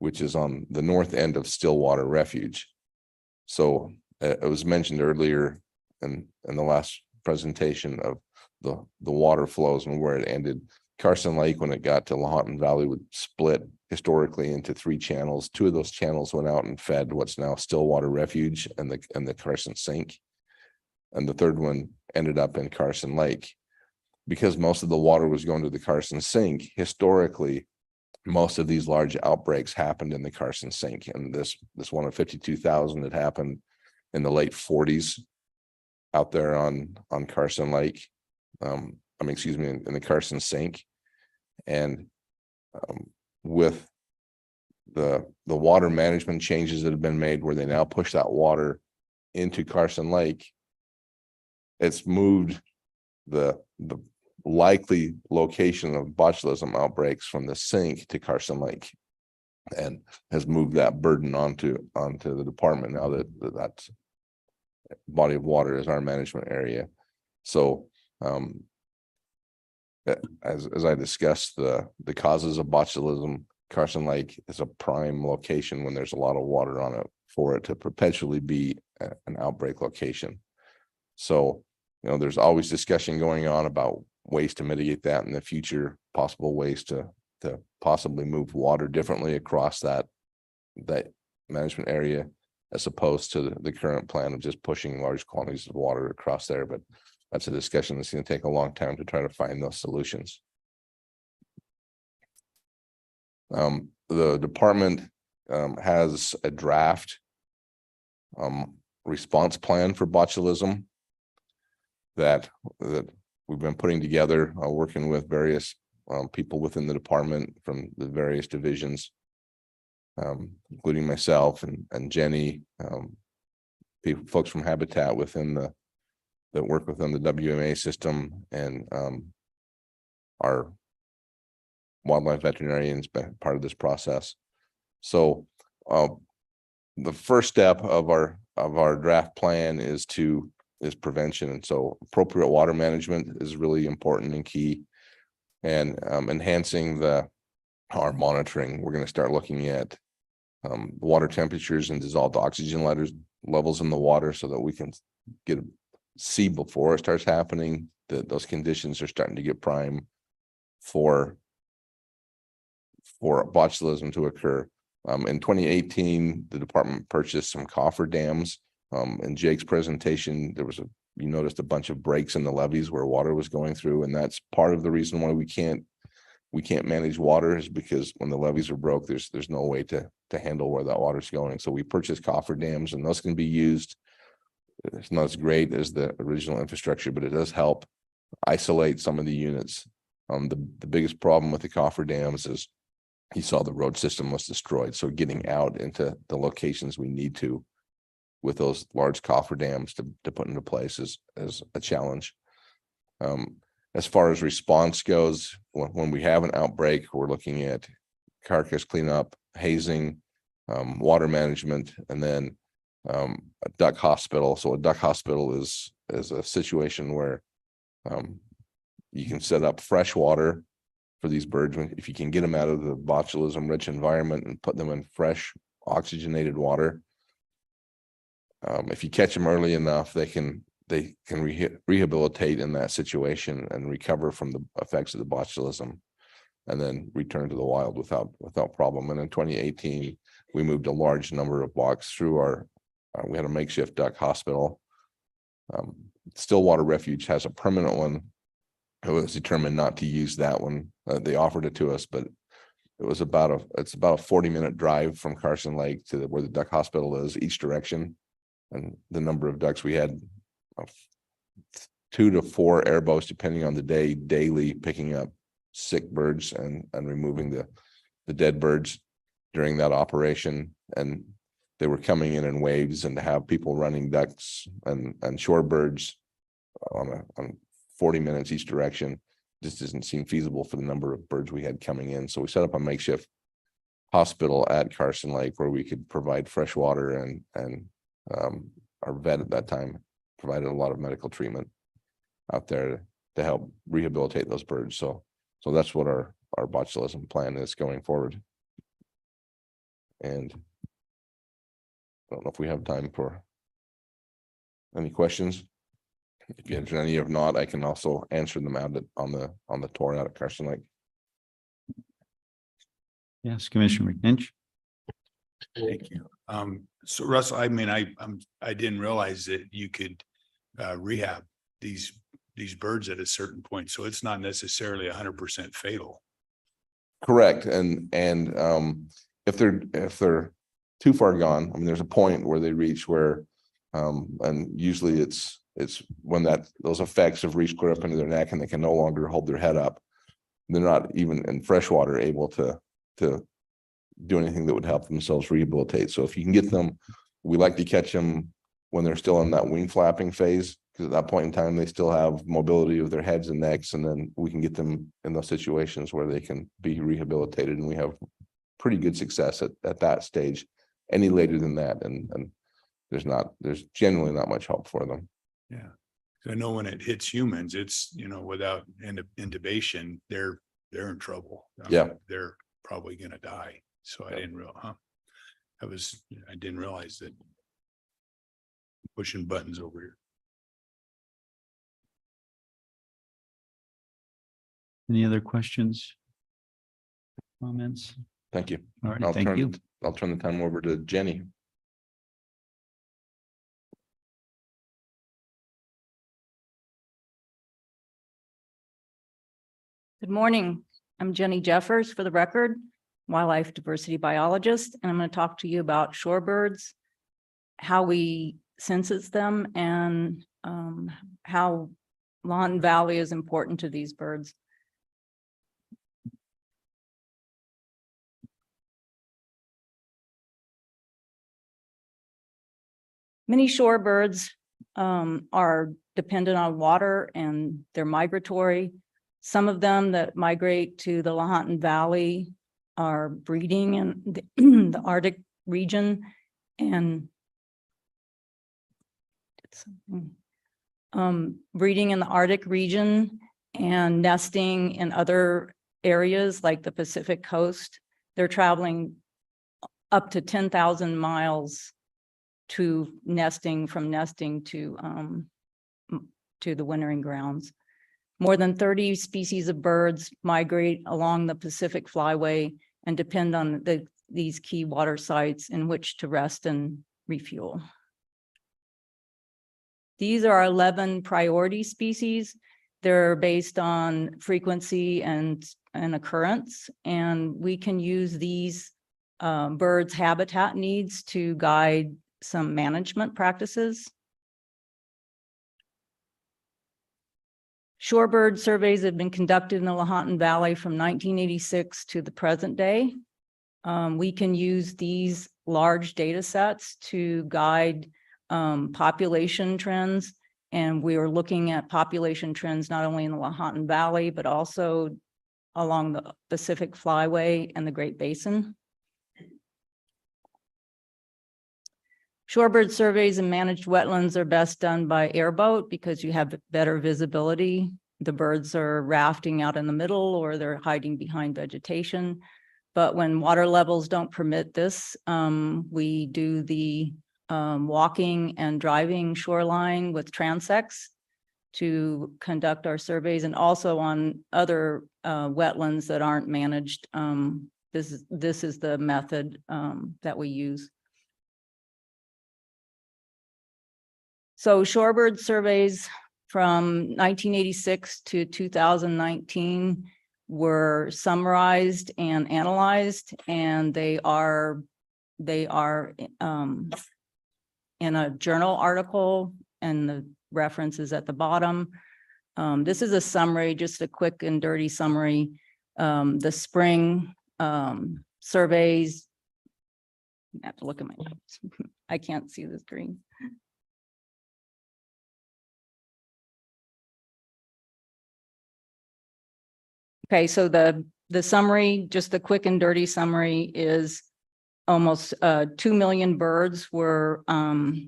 which is on the north end of Stillwater Refuge. So it was mentioned earlier in the last presentation of the water flows and where it ended. Carson Lake, when it got to Lahontan Valley, would split historically into 3 channels. 2 of those channels went out and fed what's now Stillwater Refuge and the Carson Sink, and the third one ended up in Carson Lake. Because most of the water was going to the Carson Sink, historically, most of these large outbreaks happened in the Carson Sink. And this one of 52,000 had happened in the late 40s out there on Carson Lake. In the Carson Sink. And with the water management changes that have been made, where they now push that water into Carson Lake, it's moved the likely location of botulism outbreaks from the sink to Carson Lake, and has moved that burden onto the department now that body of water is our management area. So as I discussed, the causes of botulism, Carson Lake is a prime location when there's a lot of water on it for it to perpetually be an outbreak location. So, there's always discussion going on about ways to mitigate that in the future, possible ways to possibly move water differently across that management area, as opposed to the current plan of just pushing large quantities of water across there. But that's a discussion that's going to take a long time to try to find those solutions. The department has a draft response plan for botulism that we've been putting together, working with various people within the department from the various divisions, including myself and Jenny, folks from Habitat that work within the WMA system, and our wildlife veterinarians been part of this process. So the first step of our draft plan is prevention. And so appropriate water management is really important and key, and enhancing our monitoring. We're going to start looking at water temperatures and dissolved oxygen levels in the water, so that we can see before it starts happening that those conditions are starting to get prime for for botulism to occur. In 2018, the department purchased some coffer dams. In Jake's presentation, you noticed a bunch of breaks in the levees where water was going through, and that's part of the reason why we can't manage water, is because when the levees are broke, there's no way to handle where that water's going. So we purchased coffer dams, and those can be used. It's not as great as the original infrastructure, but it does help isolate some of the units. The biggest problem with the coffer dams is you saw the road system was destroyed. So getting out into the locations we need to with those large coffer dams to put into place is a challenge. As far as response goes, when we have an outbreak, we're looking at carcass cleanup, hazing, water management, and then a duck hospital. So a duck hospital is a situation where you can set up fresh water for these birds if you can get them out of the botulism rich environment and put them in fresh oxygenated water. If you catch them early enough, they can rehabilitate in that situation and recover from the effects of the botulism, and then return to the wild without problem. And in 2018, we moved a large number of bucks through we had a makeshift duck hospital. Stillwater Refuge has a permanent one. It was determined not to use that one. They offered it to us, but it's about a 40-minute drive from Carson Lake to where the duck hospital is, each direction. And the number of ducks we had, 2 to 4 airboats, depending on the day, daily picking up sick birds and removing the dead birds during that operation. And they were coming in waves, and to have people running ducks and shorebirds on 40 minutes each direction just doesn't seem feasible for the number of birds we had coming in. So we set up a makeshift hospital at Carson Lake where we could provide fresh water, and our vet at that time provided a lot of medical treatment out there to help rehabilitate those birds. So that's what our botulism plan is going forward. And I don't know if we have time for any questions. If you have any, if not, I can also answer them out on the tour out at Carson Lake. Yes, Commissioner McNinch. Thank you. So Russell, I mean, I didn't realize that you could rehab these birds at a certain point. So it's not necessarily 100% fatal. Correct. And if they're too far gone, I mean, there's a point where they reach where, and usually it's when those effects have reached clear up into their neck and they can no longer hold their head up. They're not even in freshwater able to do anything that would help themselves rehabilitate. So if you can get them, we like to catch them when they're still in that wing flapping phase, because at that point in time, they still have mobility of their heads and necks. And then we can get them in those situations where they can be rehabilitated. And we have pretty good success at that stage. Any later than that, and there's generally not much help for them. Yeah. So I know when it hits humans, it's, without intubation, they're in trouble. Yeah. They're probably going to die. So I didn't I didn't realize that pushing buttons over here. Any other questions? Comments? Thank you. All right, thank you. I'll turn the time over to Jenny. Good morning. I'm Jenny Jeffers, for the record, wildlife diversity biologist, and I'm going to talk to you about shorebirds, how we census them, and how Lawton Valley is important to these birds. Many shorebirds are dependent on water, and they're migratory. Some of them that migrate to the Lawton Valley are breeding in the Arctic region and breeding in the Arctic region and nesting in other areas like the Pacific coast. They're traveling up to 10,000 miles to nesting to the wintering grounds. More than 30 species of birds migrate along the Pacific Flyway and depend on these key water sites in which to rest and refuel. These are 11 priority species. They're based on frequency and occurrence, and we can use these birds' habitat needs to guide some management practices. Shorebird surveys have been conducted in the Lahontan Valley from 1986 to the present day. We can use these large data sets to guide population trends. And we are looking at population trends not only in the Lahontan Valley, but also along the Pacific Flyway and the Great Basin. Shorebird surveys and managed wetlands are best done by airboat because you have better visibility. The birds are rafting out in the middle or they're hiding behind vegetation. But when water levels don't permit this, we do the walking and driving shoreline with transects to conduct our surveys, and also on other wetlands that aren't managed. This is the method that we use. So shorebird surveys from 1986 to 2019 were summarized and analyzed, and they are in a journal article, and the reference is at the bottom. This is a summary, just a quick and dirty summary. The spring surveys. I have to look at my notes. I can't see the screen. Okay, so the summary, just the quick and dirty summary, is almost 2 million birds were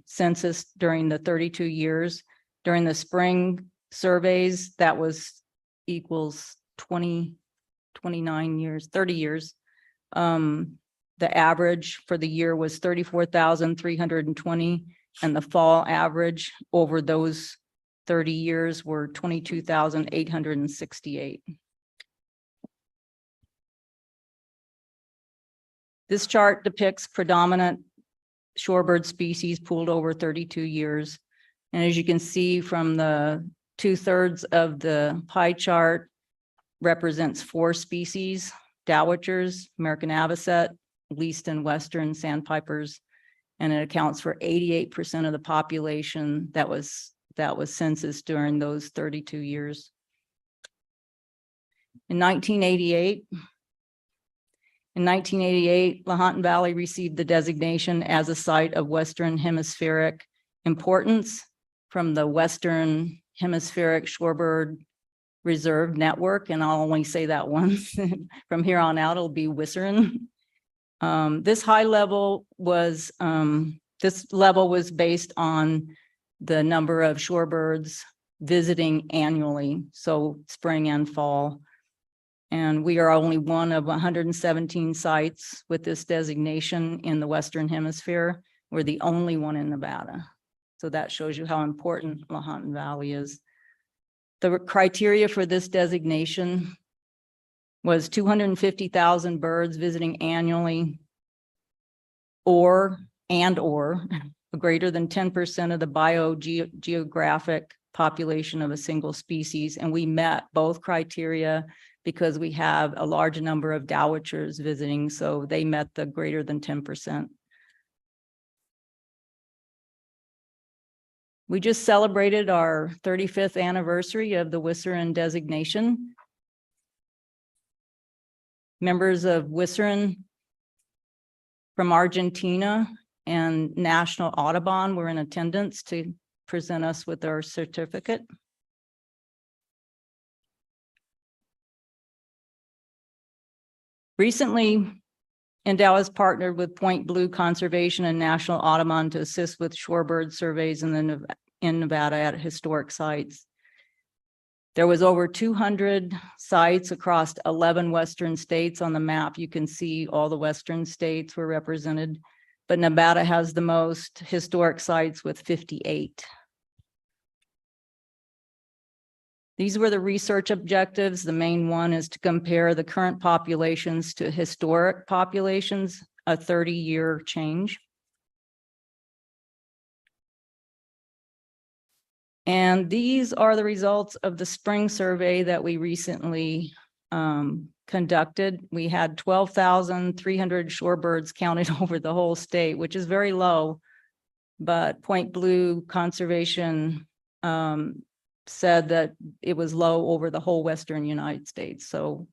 censused during the 32 years. During the spring surveys, that was equals 29 years, 30 years. The average for the year was 34,320, and the fall average over those 30 years were 22,868. This chart depicts predominant shorebird species pooled over 32 years. And as you can see from the 2/3 of the pie chart represents 4 species: dowitchers, American avocet, least and western sandpipers, and it accounts for 88% of the population that was censused during those 32 years. In 1988, Lahontan Valley received the designation as a site of Western Hemispheric importance from the Western Hemispheric Shorebird Reserve Network, and I'll only say that once. From here on out, it'll be WISRN. This level was based on the number of shorebirds visiting annually, so spring and fall. And we are only one of 117 sites with this designation in the Western Hemisphere. We're the only one in Nevada. So that shows you how important Lahontan Valley is. The criteria for this designation was 250,000 birds visiting annually, or greater than 10% of the biogeographic population of a single species. And we met both criteria because we have a large number of dowitchers visiting, so they met the greater than 10%. We just celebrated our 35th anniversary of the WISRN designation. Members of WISRN from Argentina and National Audubon were in attendance to present us with our certificate. Recently, Endow has partnered with Point Blue Conservation and National Audubon to assist with shorebird surveys in Nevada at historic sites. There was over 200 sites across 11 Western states. On the map, you can see all the Western states were represented, but Nevada has the most historic sites with 58. These were the research objectives. The main one is to compare the current populations to historic populations, a 30-year change. And these are the results of the spring survey that we recently conducted. We had 12,300 shorebirds counted over the whole state, which is very low. But Point Blue Conservation said that it was low over the whole western United States. So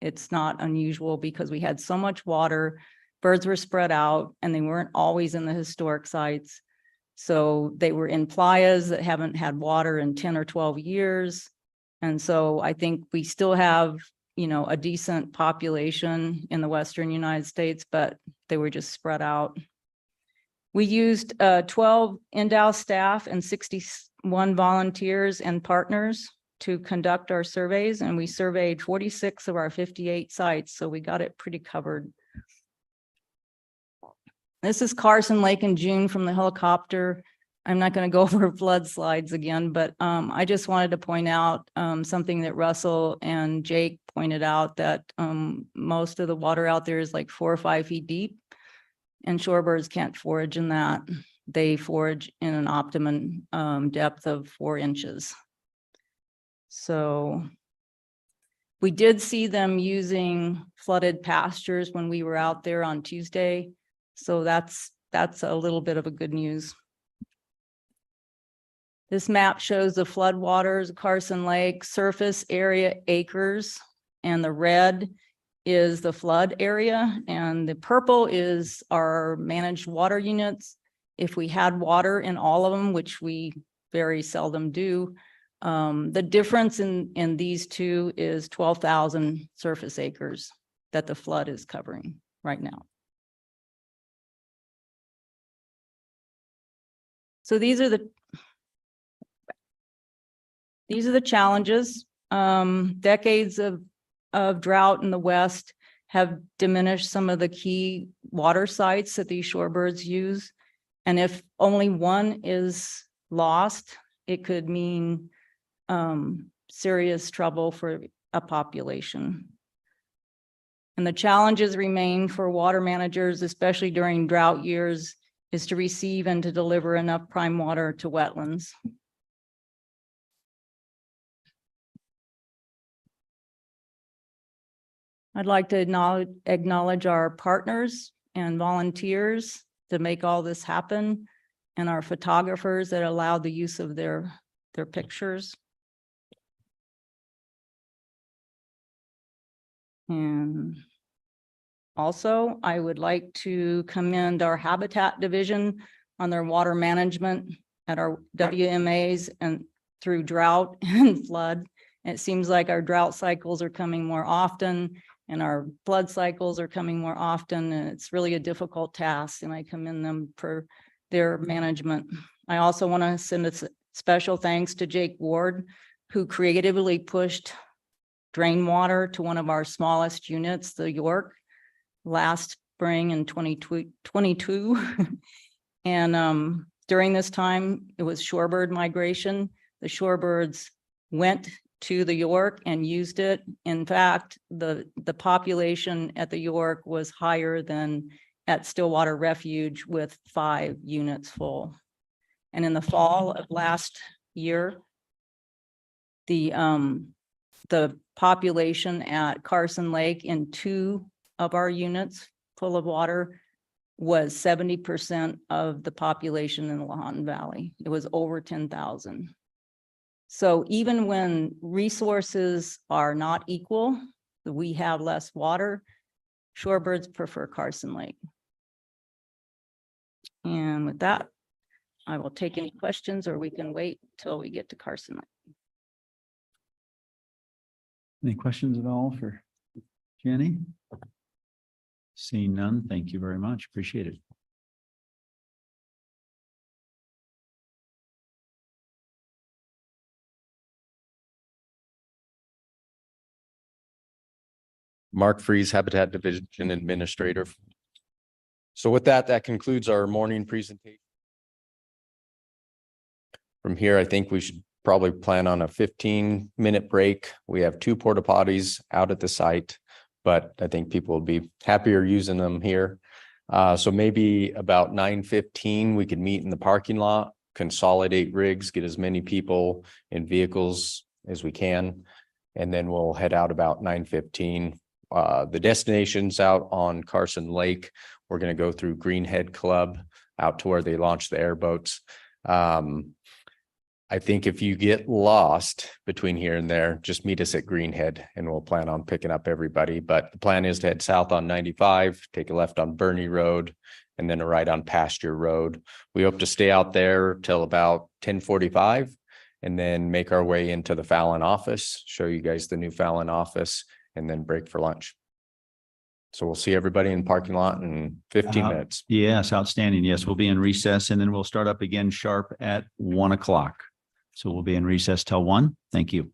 it's not unusual because we had so much water, birds were spread out, and they weren't always in the historic sites. So they were in playas that haven't had water in 10 or 12 years. And so I think we still have, you know, a decent population in the western United States, but they were just spread out. We used 12 NDOW staff and 61 volunteers and partners to conduct our surveys, and we surveyed 46 of our 58 sites, so we got it pretty covered. This is Carson Lake in June from the helicopter. I'm not going to go over flood slides again, but I just wanted to point out something that Russell and Jake pointed out, that most of the water out there is like 4 or 5 feet deep, and shorebirds can't forage in that. They forage in an optimum depth of 4 inches. So we did see them using flooded pastures when we were out there on Tuesday. So that's a little bit of a good news. This map shows the floodwaters, Carson Lake, surface area acres, and the red is the flood area, and the purple is our managed water units. If we had water in all of them, which we very seldom do, the difference in these two is 12,000 surface acres that the flood is covering right now. So these are the challenges. Decades of drought in the West have diminished some of the key water sites that these shorebirds use. And if only one is lost, it could mean serious trouble for a population. And the challenges remain for water managers, especially during drought years, is to receive and to deliver enough prime water to wetlands. I'd like to acknowledge our partners and volunteers to make all this happen, and our photographers that allowed the use of their pictures. And also, I would like to commend our Habitat Division on their water management at our WMAs and through drought and flood. It seems like our drought cycles are coming more often and our flood cycles are coming more often, and it's really a difficult task, and I commend them for their management. I also want to send a special thanks to Jake Ward, who creatively pushed drain water to one of our smallest units, the York, last spring in 2022. And during this time, it was shorebird migration. The shorebirds went to the York and used it. In fact, the population at the York was higher than at Stillwater Refuge with 5 units full. And in the fall of last year, the population at Carson Lake in 2 of our units full of water was 70% of the population in the Lahontan Valley. It was over 10,000. So even when resources are not equal, we have less water, shorebirds prefer Carson Lake. And with that, I will take any questions, or we can wait till we get to Carson Lake. Any questions at all for Jenny? Seeing none, thank you very much. Appreciate it. Mark Freeze, Habitat Division Administrator. So with that, that concludes our morning presentation. From here, I think we should probably plan on a 15-minute break. We have 2 porta potties out at the site, but I think people will be happier using them here. So maybe about 9:15, we could meet in the parking lot, consolidate rigs, get as many people in vehicles as we can. And then we'll head out about 9:15. The destination's out on Carson Lake. We're going to go through Greenhead Club out to where they launch the airboats. I think if you get lost between here and there, just meet us at Greenhead and we'll plan on picking up everybody. But the plan is to head south on 95, take a left on Bernie Road, and then a right on Pasture Road. We hope to stay out there till about 10:45 and then make our way into the Fallon office, show you guys the new Fallon office, and then break for lunch. So we'll see everybody in the parking lot in 15 minutes. Yes, outstanding. Yes, we'll be in recess and then we'll start up again sharp at 1 o'clock. So we'll be in recess till 1. Thank you.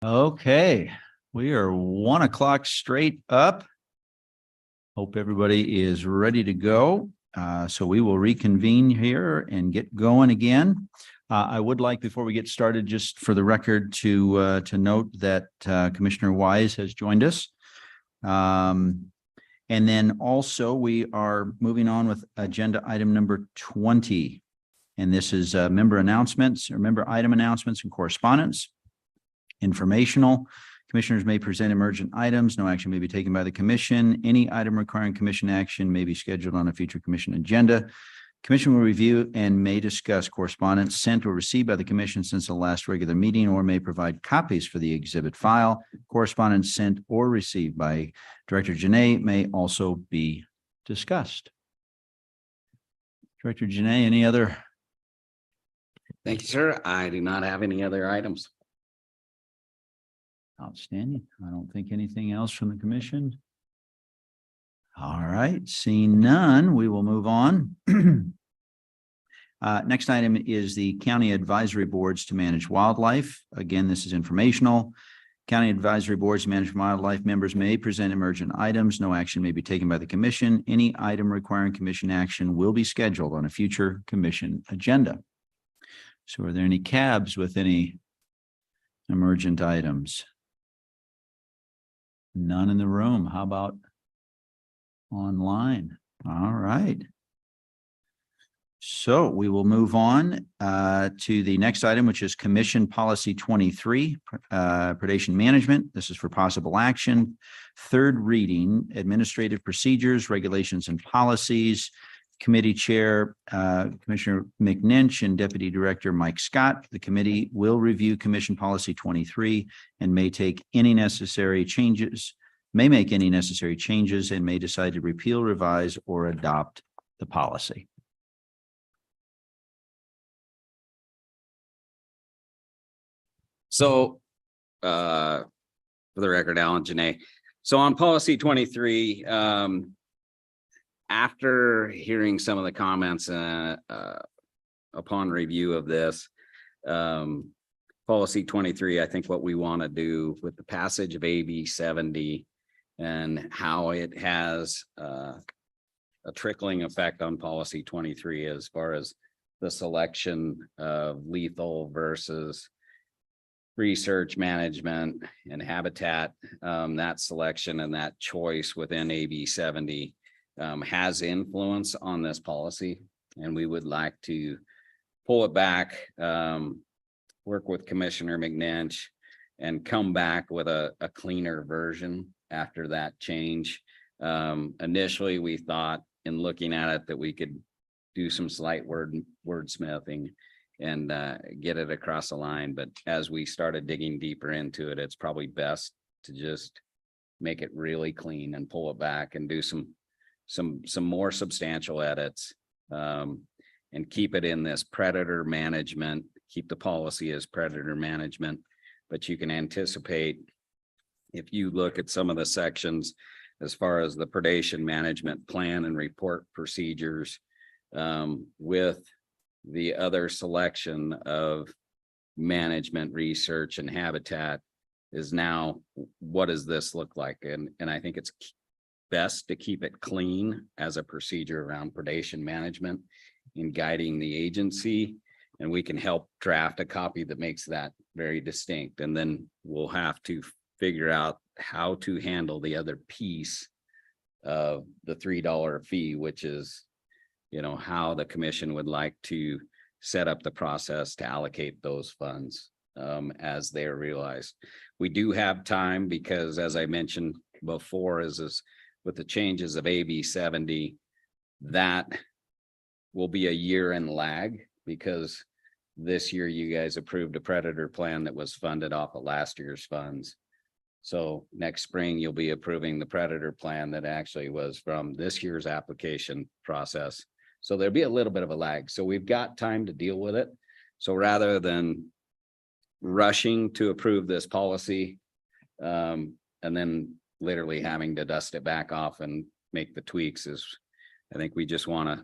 Okay, we are 1 o'clock straight up. Hope everybody is ready to go. So we will reconvene here and get going again. I would like, before we get started, just for the record, to note that Commissioner Wise has joined us. And then also we are moving on with agenda item number 20. And this is member announcements or member item announcements and correspondence. Informational. Commissioners may present emergent items. No action may be taken by the commission. Any item requiring commission action may be scheduled on a future commission agenda. Commission will review and may discuss correspondence sent or received by the commission since the last regular meeting, or may provide copies for the exhibit file. Correspondence sent or received by Director Janae may also be discussed. Director Janae, any other? Thank you, sir. I do not have any other items. Outstanding. I don't think anything else from the commission. All right, seeing none, we will move on. Next item is the county advisory boards to manage wildlife. Again, this is informational. County advisory boards to manage wildlife members may present emergent items. No action may be taken by the commission. Any item requiring commission action will be scheduled on a future commission agenda. So are there any cabs with any emergent items? None in the room. How about online? All right. So we will move on to the next item, which is Commission Policy 23, Predation Management. This is for possible action. Third reading, administrative procedures, regulations, and policies. Committee Chair, Commissioner McNinch, and Deputy Director Mike Scott. The committee will review Commission Policy 23 and may make any necessary changes, and may decide to repeal, revise, or adopt the policy. So, for the record, Alan Janae. So on policy 23, after hearing some of the comments upon review of this, policy 23, I think what we want to do with the passage of AB 70 and how it has a trickling effect on policy 23 as far as the selection of lethal versus research management and habitat, that selection and that choice within AB 70 has influence on this policy, and we would like to pull it back, work with Commissioner McNinch, and come back with a cleaner version after that change. Initially, we thought in looking at it that we could do some slight wordsmithing and get it across the line, but as we started digging deeper into it, it's probably best to just make it really clean and pull it back and do some more substantial edits, and keep it in this predator management, keep the policy as predator management. But you can anticipate, if you look at some of the sections as far as the predation management plan and report procedures, with the other selection of management, research, and habitat, is now, what does this look like? And I think it's best to keep it clean as a procedure around predation management in guiding the agency, and we can help draft a copy that makes that very distinct. And then we'll have to figure out how to handle the other piece of the $3 fee, which is, how the commission would like to set up the process to allocate those funds as they are realized. We do have time because, as I mentioned before, is with the changes of AB 70, that will be a year in lag, because this year you guys approved a predator plan that was funded off of last year's funds. So next spring, you'll be approving the predator plan that actually was from this year's application process. So there'll be a little bit of a lag. So we've got time to deal with it. So rather than rushing to approve this policy, and then literally having to dust it back off and make the tweaks, I think we just want to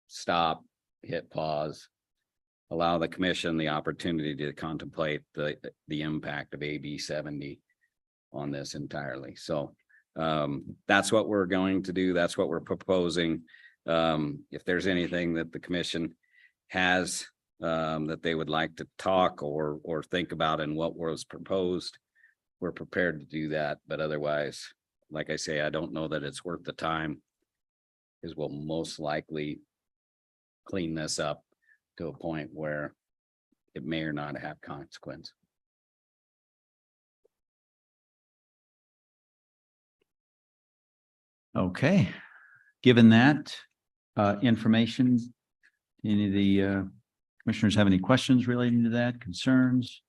stop, hit pause, allow the commission the opportunity to contemplate the impact of AB 70 on this entirely. So that's what we're going to do. That's what we're proposing. If there's anything that the commission has that they would like to talk or think about in what was proposed, we're prepared to do that. But otherwise, like I say, I don't know that it's worth the time, because we'll most likely clean this up to a point where it may or not have consequence. Okay, given that information, any of the commissioners have any questions relating to that, concerns?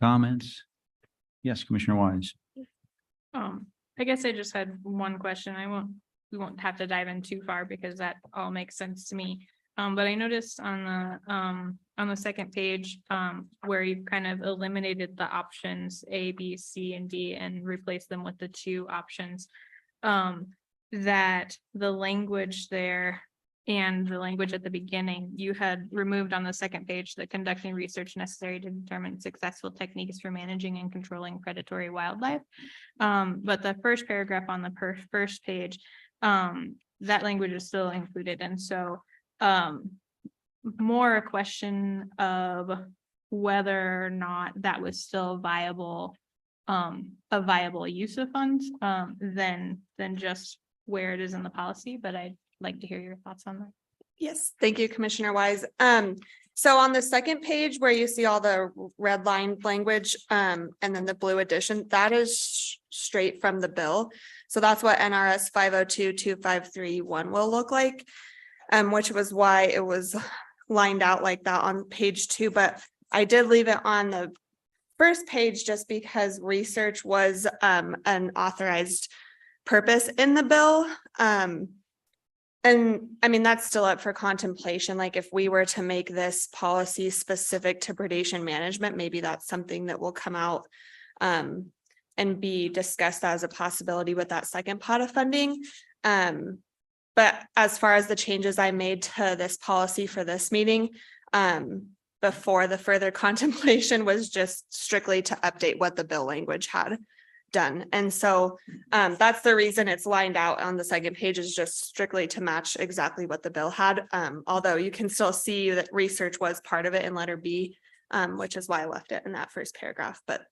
Comments? Yes, Commissioner Wise. I guess I just had one question. We won't have to dive in too far because that all makes sense to me. But I noticed on the second page, where you've kind of eliminated the options A, B, C, and D and replaced them with the two options. That the language there and the language at the beginning, you had removed on the second page, the conducting research necessary to determine successful techniques for managing and controlling predatory wildlife. But the first paragraph on the first page, that language is still included. And so more a question of whether or not that was still viable, a viable use of funds, than just where it is in the policy. But I'd like to hear your thoughts on that. Yes, thank you, Commissioner Wise. So on the second page where you see all the red line language, and then the blue addition, that is straight from the bill. So that's what NRS 502.2531 will look like, which was why it was lined out like that on page 2. But I did leave it on the first page just because research was an authorized purpose in the bill. And I mean, that's still up for contemplation. Like if we were to make this policy specific to predation management, maybe that's something that will come out and be discussed as a possibility with that second pot of funding. But as far as the changes I made to this policy for this meeting, before the further contemplation was just strictly to update what the bill language had done. And so that's the reason it's lined out on the second page, is just strictly to match exactly what the bill had. Although you can still see that research was part of it in letter B, which is why I left it in that first paragraph. But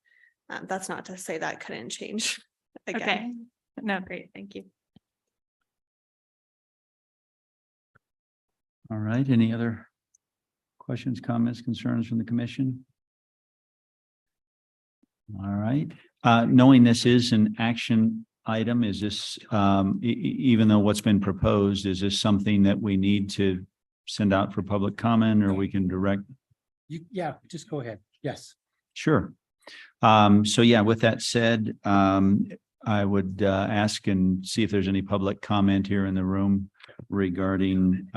that's not to say that couldn't change again. Okay, no, great, thank you. All right, any other questions, comments, concerns from the commission? All right, knowing this is an action item, is this, even though what's been proposed, is this something that we need to send out for public comment, or we can direct? Yeah, just go ahead. Yes. Sure. So yeah, with that said, I would ask and see if there's any public comment here in the room regarding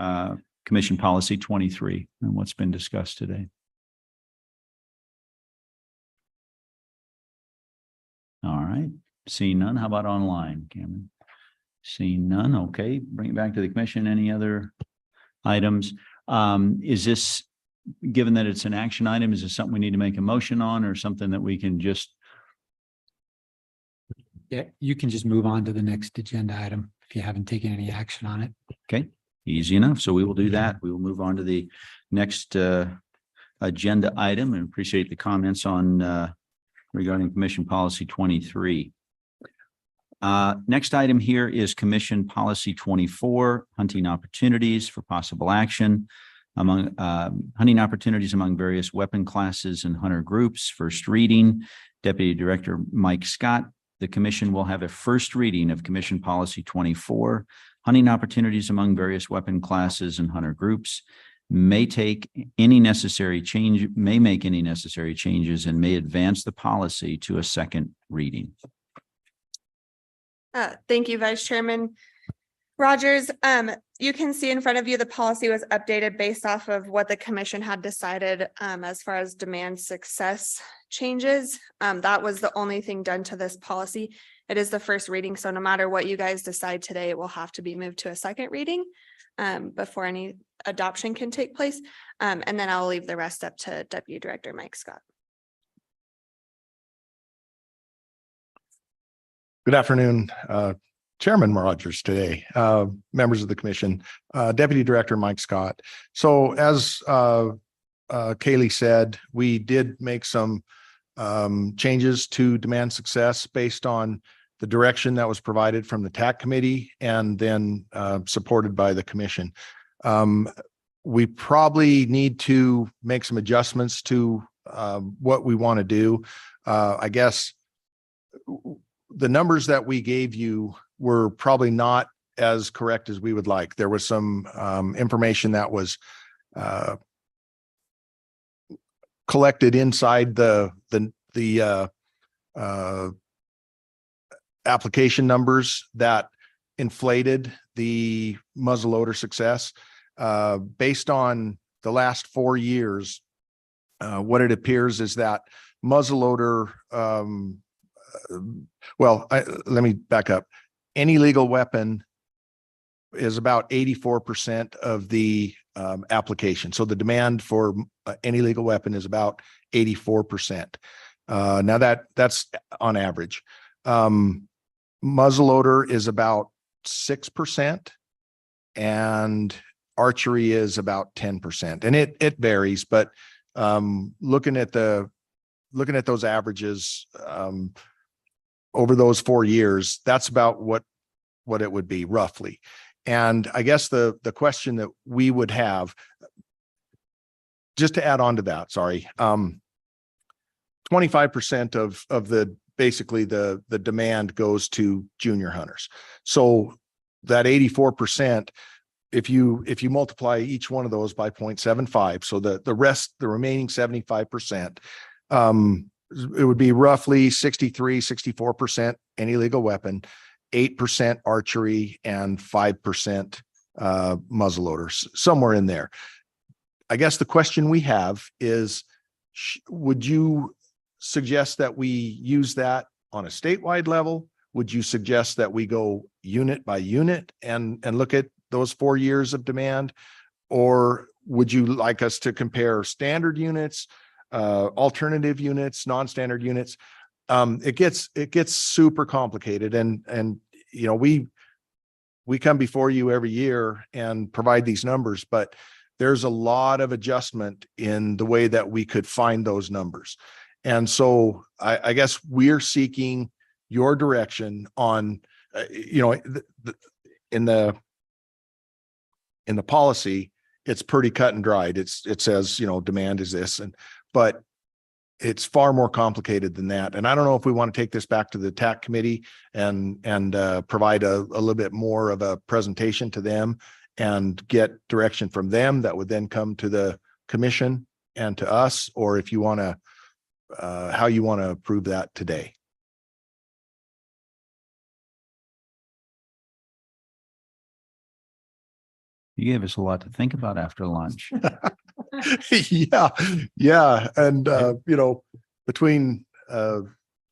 Commission Policy 23 and what's been discussed today. All right, seeing none. How about online, Cameron? Seeing none. Okay, bring it back to the commission. Any other items? Is this, given that it's an action item, is this something we need to make a motion on, or something that we can just? Yeah, you can just move on to the next agenda item if you haven't taken any action on it. Okay, easy enough. So we will do that. We will move on to the next agenda item, and appreciate the comments on regarding Commission Policy 23. Next item here is Commission Policy 24, hunting opportunities for possible action among hunting opportunities among various weapon classes and hunter groups. First reading, Deputy Director Mike Scott. The commission will have a first reading of Commission Policy 24, hunting opportunities among various weapon classes and hunter groups. May make any necessary changes and may advance the policy to a second reading. Thank you, Vice Chairman Rogers. You can see in front of you, the policy was updated based off of what the commission had decided as far as demand success changes. That was the only thing done to this policy. It is the first reading, so no matter what you guys decide today, it will have to be moved to a second reading before any adoption can take place. And then I'll leave the rest up to Deputy Director Mike Scott. Good afternoon, Chairman Rogers today, members of the commission, Deputy Director Mike Scott. So as Kaylee said, we did make some changes to demand success based on the direction that was provided from the TAC committee and then supported by the commission. We probably need to make some adjustments to what we want to do. I guess the numbers that we gave you were probably not as correct as we would like. There was some information that was collected inside the application numbers that inflated the muzzleloader success. Based on the last 4 years, what it appears is that muzzleloader, let me back up. Any legal weapon is about 84% of the application. So the demand for any legal weapon is about 84%. Now that's on average. Muzzleloader is about 6% and archery is about 10%. And it varies, but looking at those averages over those 4 years, that's about what it would be roughly. And I guess the question that we would have, just to add on to that, 25% of the basically the demand goes to junior hunters. So that 84%, if you multiply each one of those by 0.75, so the remaining 75%, it would be roughly 64% any legal weapon, 8% archery, and 5% muzzleloaders, somewhere in there. I guess the question we have is, would you suggest that we use that on a statewide level? Would you suggest that we go unit by unit and look at those 4 years of demand? Or would you like us to compare standard units, alternative units, non-standard units? It gets super complicated, and you know, we come before you every year and provide these numbers, but there's a lot of adjustment in the way that we could find those numbers. And so I guess we're seeking your direction on, you know, in the policy, it's pretty cut and dried. It says, you know, demand is this, but it's far more complicated than that. And I don't know if we want to take this back to the TAC committee and provide a little bit more of a presentation to them and get direction from them that would then come to the commission and to us, or if you want to, how you want to approve that today. You gave us a lot to think about after lunch. Yeah. And, you know, between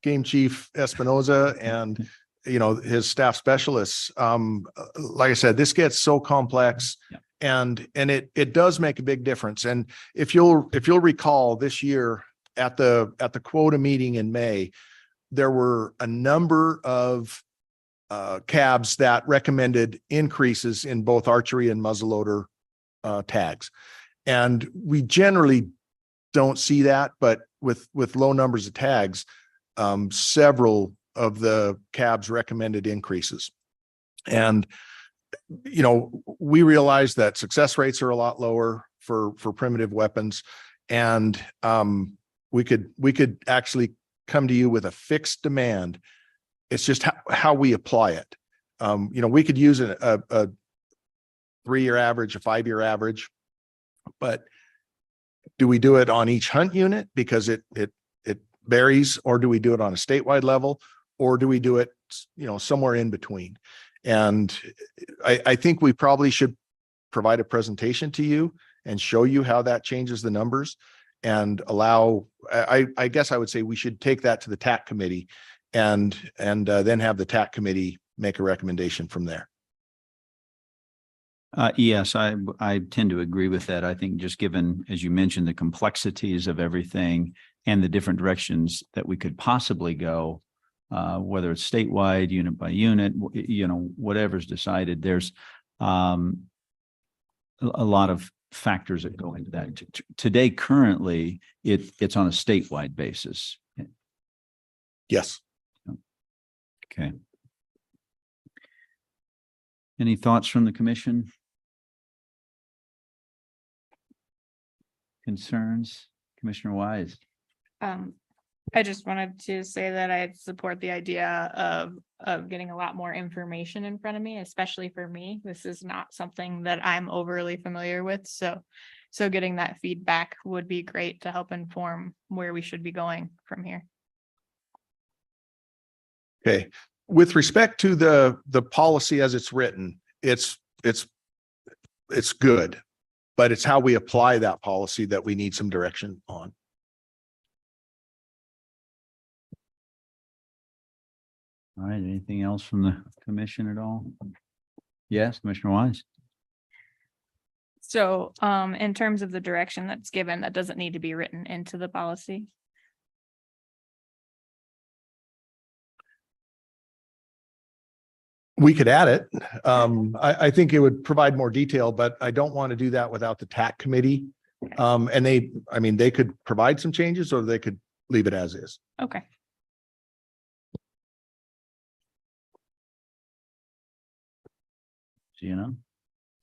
Game Chief Espinoza and, you know, his staff specialists, like I said, this gets so complex. Yeah. And it does make a big difference. And if you'll recall this year at the quota meeting in May, there were a number of cabs that recommended increases in both archery and muzzleloader tags. And we generally don't see that, but with low numbers of tags, several of the cabs recommended increases. And, you know, we realize that success rates are a lot lower for primitive weapons. And we could actually come to you with a fixed demand. It's just how we apply it. You know, we could use a 3-year average, a 5-year average, but do we do it on each hunt unit because it varies, or do we do it on a statewide level, or do we do it, you know, somewhere in between? And I think we probably should provide a presentation to you and show you how that changes the numbers and allow, I guess I would say we should take that to the TAC committee and then have the TAC committee make a recommendation from there. Yes, I tend to agree with that. I think just given, as you mentioned, the complexities of everything and the different directions that we could possibly go, whether it's statewide, unit by unit, whatever's decided, there's a lot of factors that go into that. Today, currently, it's on a statewide basis. Yes. Okay. Any thoughts from the commission? Concerns? Commissioner Wise? I just wanted to say that I support the idea of getting a lot more information in front of me, especially for me. This is not something that I'm overly familiar with, so getting that feedback would be great to help inform where we should be going from here. Okay. With respect to the policy as it's written, it's good, but it's how we apply that policy that we need some direction on. All right, anything else from the commission at all? Yes, Commissioner Wise? So in terms of the direction that's given, that doesn't need to be written into the policy. We could add it. I think it would provide more detail, but I don't want to do that without the TAC committee. And they could provide some changes or they could leave it as is. Okay.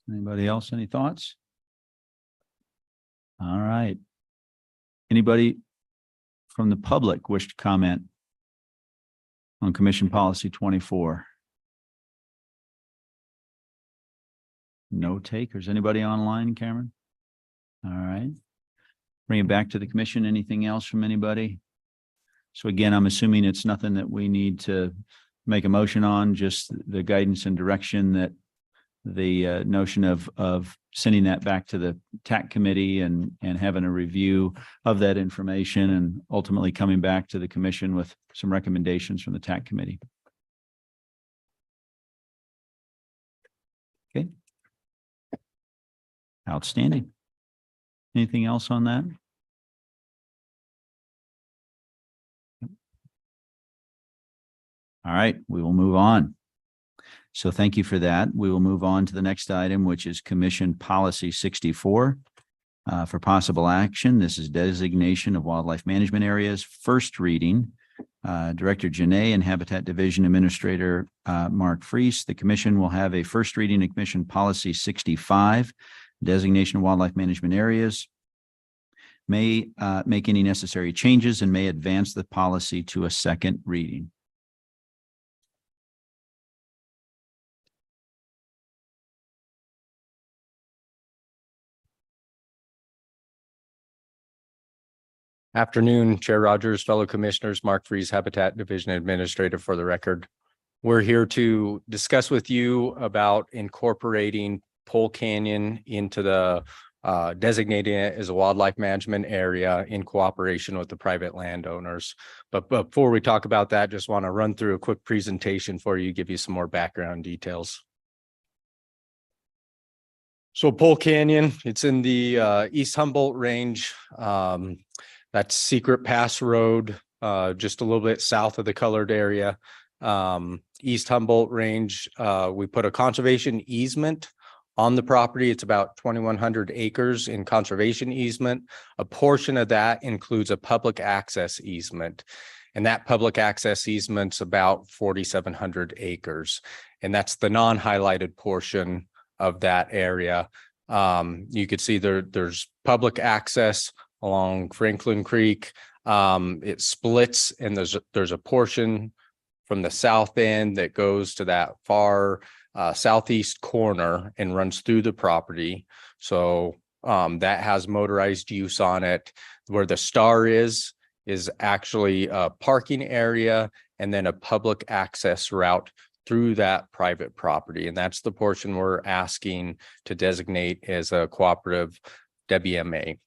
Anybody else, any thoughts? All right. Anybody from the public wish to comment on Commission Policy 24? No takers. Anybody online, Cameron? All right. Bring it back to the commission. Anything else from anybody? So again, I'm assuming it's nothing that we need to make a motion on, just the guidance and direction that the notion of sending that back to the TAC committee and having a review of that information and ultimately coming back to the commission with some recommendations from the TAC committee. Okay. Outstanding. Anything else on that? All right, we will move on. So thank you for that. We will move on to the next item, which is Commission Policy 64 for possible action. This is designation of wildlife management areas, first reading. Director Janae and Habitat Division Administrator Mark Fries. The commission will have a first reading of Commission Policy 65, designation of wildlife management areas. May make any necessary changes and may advance the policy to a second reading. Afternoon, Chair Rogers, fellow commissioners, Mark Fries, Habitat Division Administrator for the record. We're here to discuss with you about incorporating Pole Canyon into the designating it as a wildlife management area in cooperation with the private landowners. But before we talk about that, just want to run through a quick presentation for you, give you some more background details. So Pole Canyon, it's in the East Humboldt Range. That's Secret Pass Road, just a little bit south of the colored area. East Humboldt Range, we put a conservation easement on the property. It's about 2,100 acres in conservation easement. A portion of that includes a public access easement. And that public access easement's about 4,700 acres. And that's the non-highlighted portion of that area. You could see there's public access along Franklin Creek. It splits and there's a portion from the south end that goes to that far southeast corner and runs through the property. So that has motorized use on it. Where the star is actually a parking area and then a public access route through that private property. And that's the portion we're asking to designate as a cooperative WMA.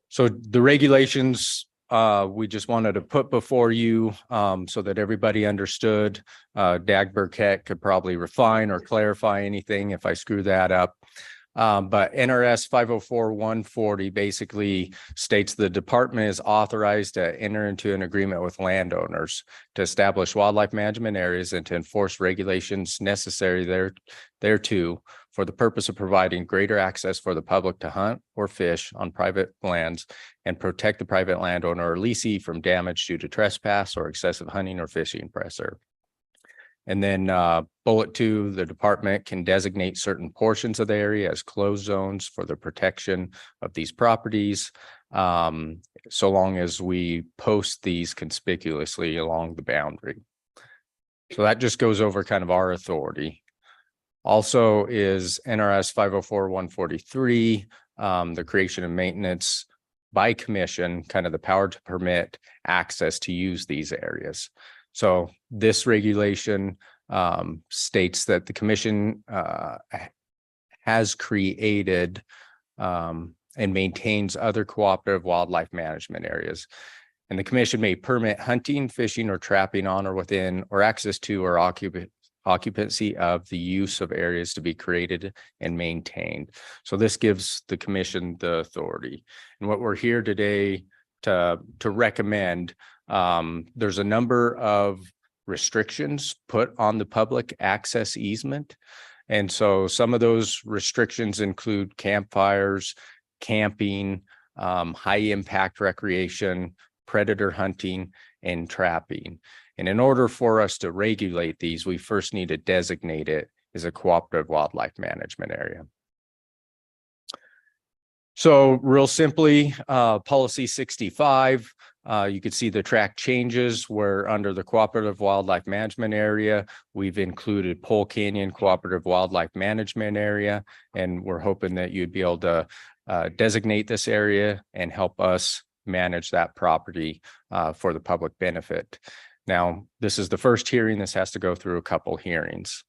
So the regulations we just wanted to put before you so that everybody understood. Dag Burkett could probably refine or clarify anything if I screw that up. But NRS 504-140 basically states the department is authorized to enter into an agreement with landowners to establish wildlife management areas and to enforce regulations necessary thereto for the purpose of providing greater access for the public to hunt or fish on private lands and protect the private landowner or leasee from damage due to trespass or excessive hunting or fishing pressure. And then bullet 2, the department can designate certain portions of the area as closed zones for the protection of these properties, so long as we post these conspicuously along the boundary. So that just goes over kind of our authority. Also is NRS 504-143, the creation and maintenance by commission, kind of the power to permit access to use these areas. So this regulation states that the commission has created and maintains other cooperative wildlife management areas. And the commission may permit hunting, fishing, or trapping on or within or access to or occupancy of the use of areas to be created and maintained. So this gives the commission the authority. And what we're here today to recommend, there's a number of restrictions put on the public access easement. And so some of those restrictions include campfires, camping, high impact recreation, predator hunting, and trapping. And in order for us to regulate these, we first need to designate it as a cooperative wildlife management area. So real simply, policy 65, you could see the track changes where under the cooperative wildlife management area, we've included Pole Canyon Cooperative Wildlife Management Area, and we're hoping that you'd be able to designate this area and help us manage that property for the public benefit. Now, this is the first hearing. This has to go through a couple hearings.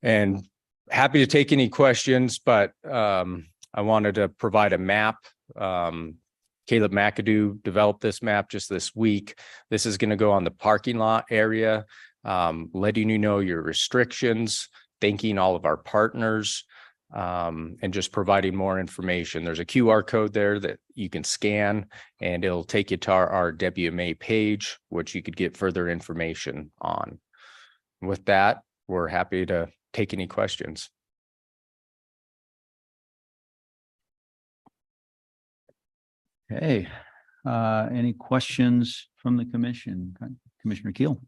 And happy to take any questions, but I wanted to provide a map. Caleb McAdoo developed this map just this week. This is going to go on the parking lot area, letting you know your restrictions, thanking all of our partners, and just providing more information. There's a QR code there that you can scan, and it'll take you to our WMA page, which you could get further information on. With that, we're happy to take any questions. Okay, any questions from the commission? Commissioner Keel?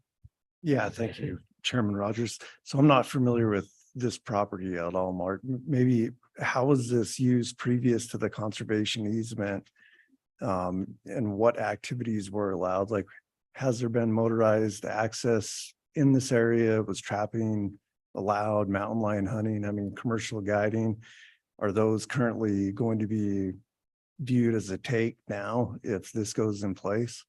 Yeah, thank you, Chairman Rogers. So I'm not familiar with this property at all, Mark. Maybe how was this used previous to the conservation easement? And what activities were allowed? Like, has there been motorized access in this area? Was trapping allowed, mountain lion hunting? I mean, commercial guiding? Are those currently going to be viewed as a take now if this goes in place?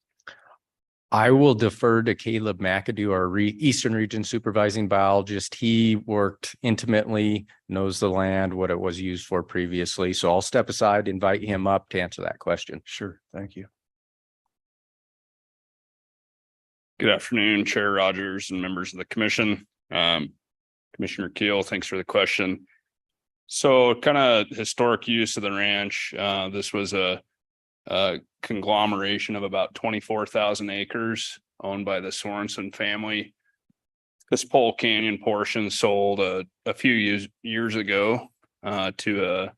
I will defer to Caleb McAdoo, our Eastern Region Supervising Biologist. He worked intimately, knows the land, what it was used for previously. So I'll step aside, invite him up to answer that question. Sure, thank you. Good afternoon, Chair Rogers and members of the commission. Commissioner Keel, thanks for the question. So kind of historic use of the ranch. This was a conglomeration of about 24,000 acres owned by the Sorensen family. This Pole Canyon portion sold a few years ago to a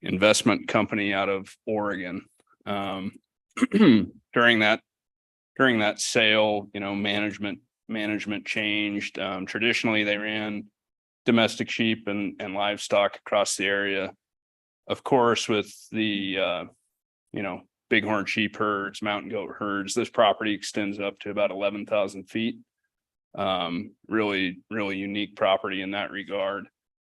investment company out of Oregon. During that sale, management changed. Traditionally, they ran domestic sheep and livestock across the area. Of course, with the bighorn sheep herds, mountain goat herds, this property extends up to about 11,000 feet. Really unique property in that regard.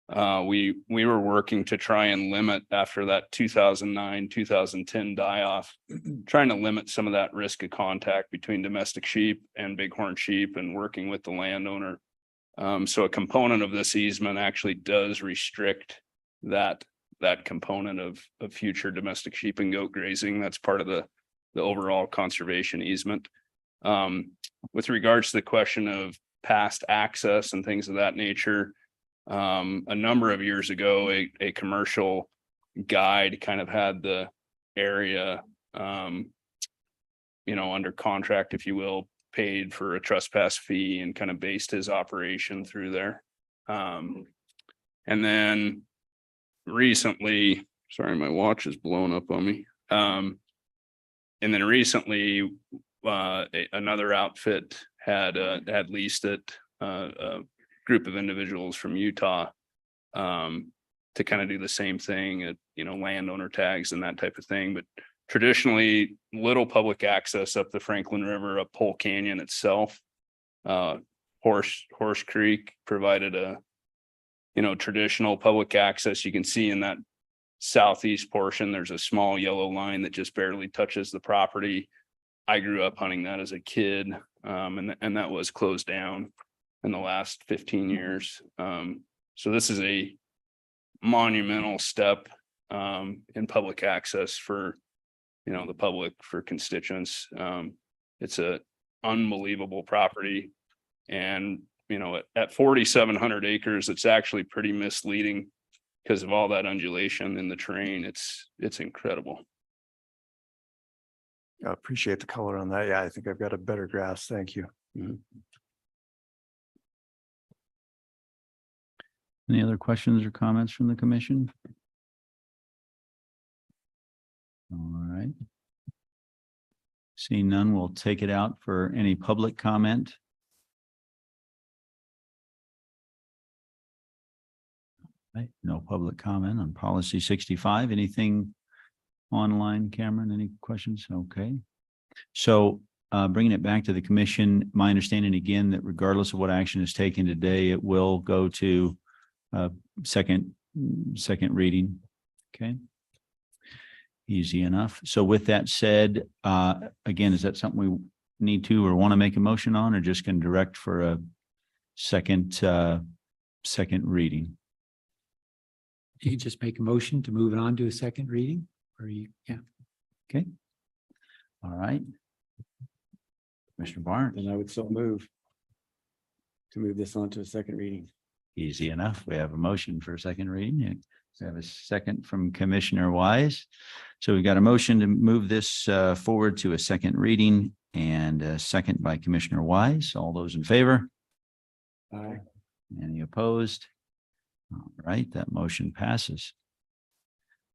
We were working to try and limit, after that 2009-2010 die-off, trying to limit some of that risk of contact between domestic sheep and bighorn sheep and working with the landowner. So a component of this easement actually does restrict that component of future domestic sheep and goat grazing. That's part of the overall conservation easement. With regards to the question of past access and things of that nature, a number of years ago, a commercial guide kind of had the area, under contract, if you will, paid for a trespass fee and kind of based his operation through there. And then recently, sorry, my watch is blowing up on me. And then recently, another outfit had leased it, a group of individuals from Utah, to kind of do the same thing, landowner tags and that type of thing. But traditionally, little public access up the Franklin River, up Pole Canyon itself. Horse Creek provided a, traditional public access. You can see in that southeast portion, there's a small yellow line that just barely touches the property. I grew up hunting that as a kid, and that was closed down in the last 15 years. So this is a monumental step in public access for, the public, for constituents. It's a unbelievable property. And, at 4,700 acres, it's actually pretty misleading because of all that undulation in the terrain. It's incredible. I appreciate the color on that. Yeah, I think I've got a better grasp. Thank you. Any other questions or comments from the commission? All right. Seeing none, we'll take it out for any public comment. Right, no public comment on policy 65. Anything online, Cameron? Any questions? Okay. So bringing it back to the commission, my understanding again that regardless of what action is taken today, it will go to second reading. Okay. Easy enough. So with that said, again, is that something we need to or want to make a motion on, or just can direct for a second reading? You can just make a motion to move it on to a second reading, or yeah. Okay. All right. Commissioner Barnes. Then I would so move to move this on to a second reading. Easy enough. We have a motion for a second reading. We have a second from Commissioner Wise. So we've got a motion to move this forward to a second reading and a second by Commissioner Wise. All those in favor? Aye. Any opposed? All right, that motion passes.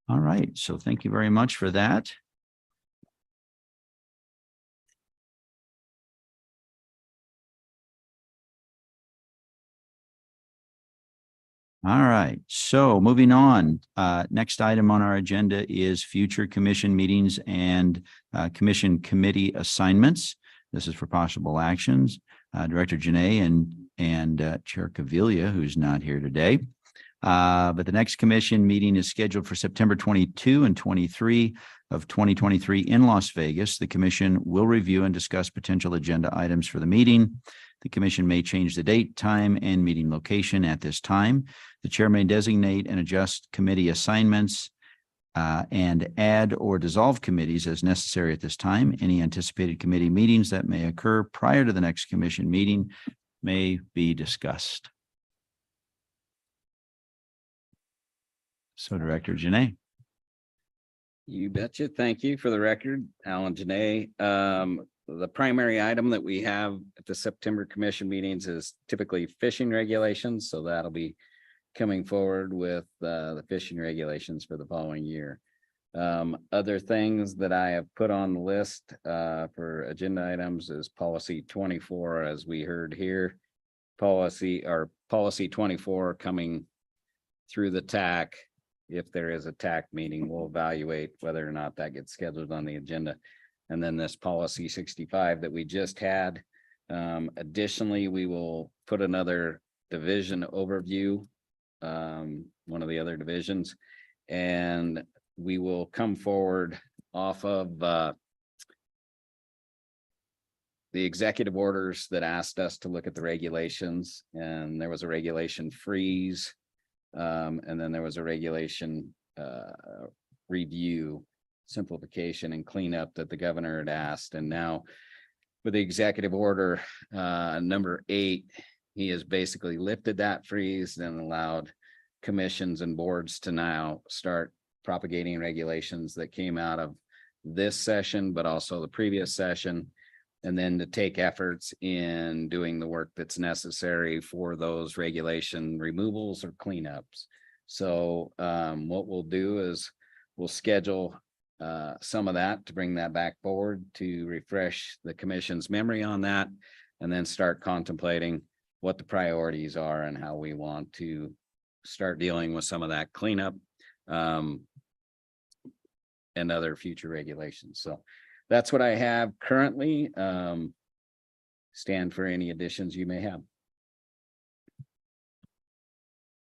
All right, so thank you very much for that. All right, so moving on, next item on our agenda is future commission meetings and commission committee assignments. This is for possible actions. Director Janae and Chair Caviglia, who's not here today. But the next commission meeting is scheduled for September 22 and 23 of 2023 in Las Vegas. The commission will review and discuss potential agenda items for the meeting. The commission may change the date, time, and meeting location at this time. The chair may designate and adjust committee assignments and add or dissolve committees as necessary at this time. Any anticipated committee meetings that may occur prior to the next commission meeting may be discussed. So Director Janae. You betcha. Thank you. For the record, Alan Janae. The primary item that we have at the September commission meetings is typically fishing regulations. So that'll be coming forward with the fishing regulations for the following year. Other things that I have put on the list for agenda items is policy 24, as we heard here. Policy 24 coming through the TAC. If there is a TAC meeting, we'll evaluate whether or not that gets scheduled on the agenda. And then this policy 65 that we just had. Additionally, we will put another division overview, one of the other divisions, and we will come forward off of the executive orders that asked us to look at the regulations. And there was a regulation freeze. And then there was a regulation review. simplification and cleanup that the governor had asked. And now with the executive order, number 8, he has basically lifted that freeze and allowed commissions and boards to now start propagating regulations that came out of this session, but also the previous session. And then to take efforts in doing the work that's necessary for those regulation removals or cleanups. So what we'll do is we'll schedule some of that to bring that back forward to refresh the commission's memory on that, and then start contemplating what the priorities are and how we want to start dealing with some of that cleanup and other future regulations. So that's what I have currently. Stand for any additions you may have,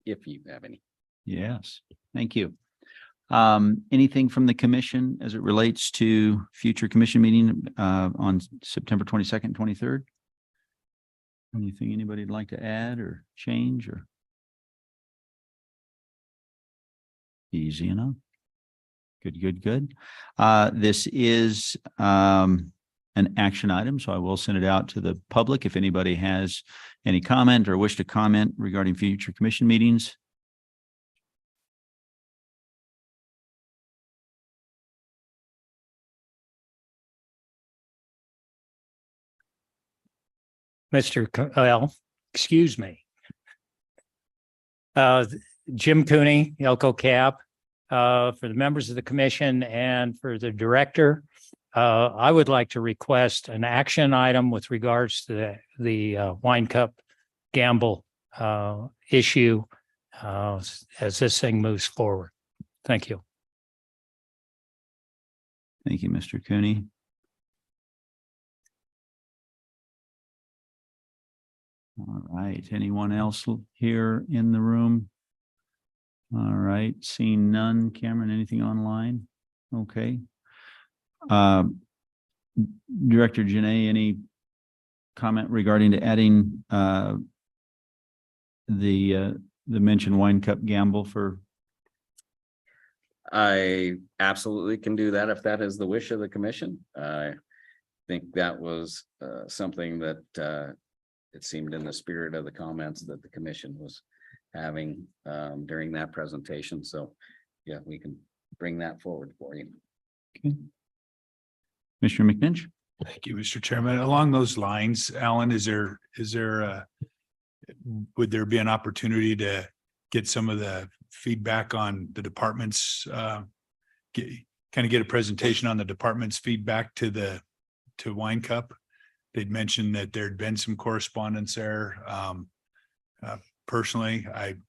if you have any. Yes, thank you. Anything from the commission as it relates to future commission meeting on September 22nd, 23rd? Anything anybody'd like to add or change or? Easy enough. Good. This is an action item, so I will send it out to the public if anybody has any comment or wish to comment regarding future commission meetings. Excuse me. Jim Cooney, Elko Cab, for the members of the commission and for the director. I would like to request an action item with regards to the wine cup gamble issue as this thing moves forward. Thank you. Thank you, Mr. Cooney. All right. Anyone else here in the room? All right. Seeing none. Cameron, anything online? Okay. Director Janae, any comment regarding to adding the mentioned wine cup gamble for? I absolutely can do that if that is the wish of the commission. I think that was something that it seemed in the spirit of the comments that the commission was having during that presentation. So yeah, we can bring that forward for you. Okay. Commissioner McNinch. Thank you, Mr. Chairman. Along those lines, Alan, would there be an opportunity to get some of the feedback on the departments, get a presentation on the department's feedback to Wine Cup? They'd mentioned that there'd been some correspondence there. Personally, I'm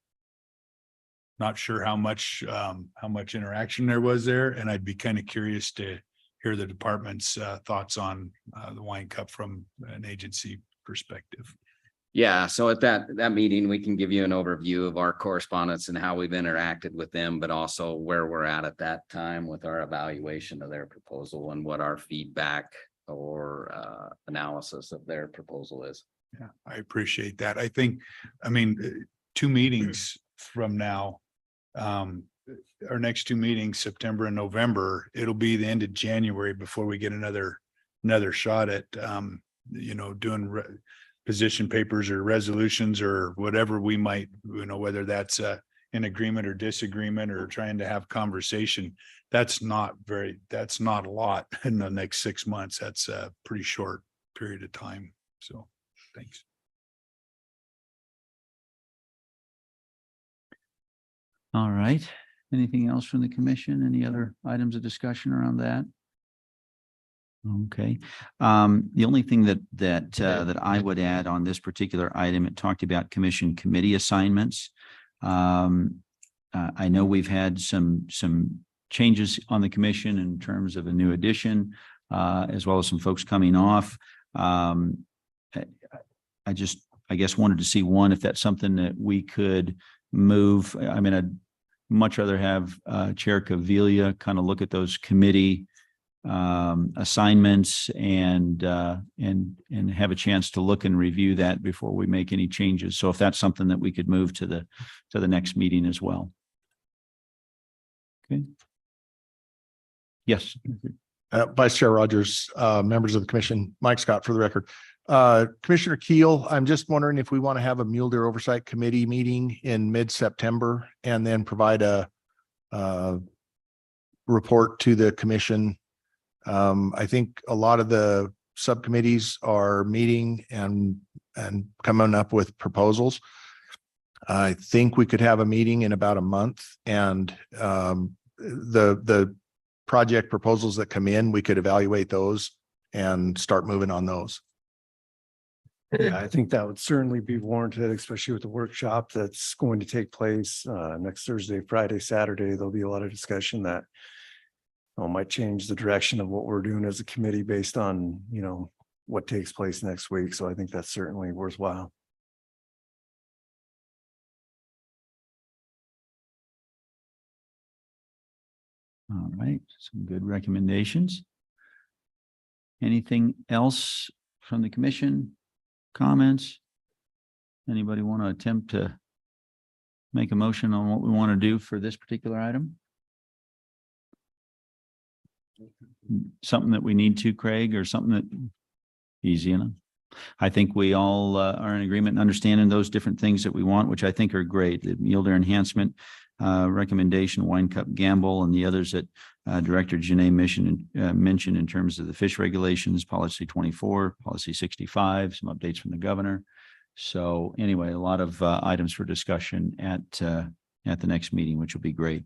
not sure how much interaction there was there, and I'd be kind of curious to hear the department's thoughts on the Wine Cup from an agency perspective. Yeah, so at that meeting, we can give you an overview of our correspondence and how we've interacted with them, but also where we're at that time with our evaluation of their proposal and what our feedback or analysis of their proposal is. Yeah, I appreciate that. I mean, 2 meetings from now, our next 2 meetings, September and November, it'll be the end of January before we get another shot at, doing position papers or resolutions or whatever we might, whether that's an agreement or disagreement or trying to have conversation. That's not a lot in the next 6 months. That's a pretty short period of time. So thanks. All right. Anything else from the commission? Any other items of discussion around that? Okay. The only thing that I would add on this particular item, it talked about commission committee assignments. I know we've had some changes on the commission in terms of a new addition, as well as some folks coming off. I guess wanted to see if that's something that we could move. I mean, I'd much rather have Chair Caviglia kind of look at those committee assignments and have a chance to look and review that before we make any changes. So if that's something that we could move to the next meeting as well. Okay. Yes. Vice Chair Rogers, members of the commission, Mike Scott for the record. Commissioner Keel, I'm just wondering if we want to have a Mule Deer Oversight Committee meeting in mid-September and then provide a report to the commission. I think a lot of the subcommittees are meeting and coming up with proposals. I think we could have a meeting in about a month, and the project proposals that come in, we could evaluate those and start moving on those. Yeah, I think that would certainly be warranted, especially with the workshop that's going to take place next Thursday, Friday, Saturday. There'll be a lot of discussion that might change the direction of what we're doing as a committee based on, what takes place next week. So I think that's certainly worthwhile. All right, some good recommendations. Anything else from the commission? Comments? Anybody want to attempt to make a motion on what we want to do for this particular item? Something that we need to, Craig, or something that easy enough? I think we all are in agreement and understanding those different things that we want, which I think are great. The mule deer enhancement recommendation, wine cup gamble, and the others that Director Janae mentioned in terms of the fish regulations, policy 24, policy 65, some updates from the governor. So anyway, a lot of items for discussion at the next meeting, which will be great.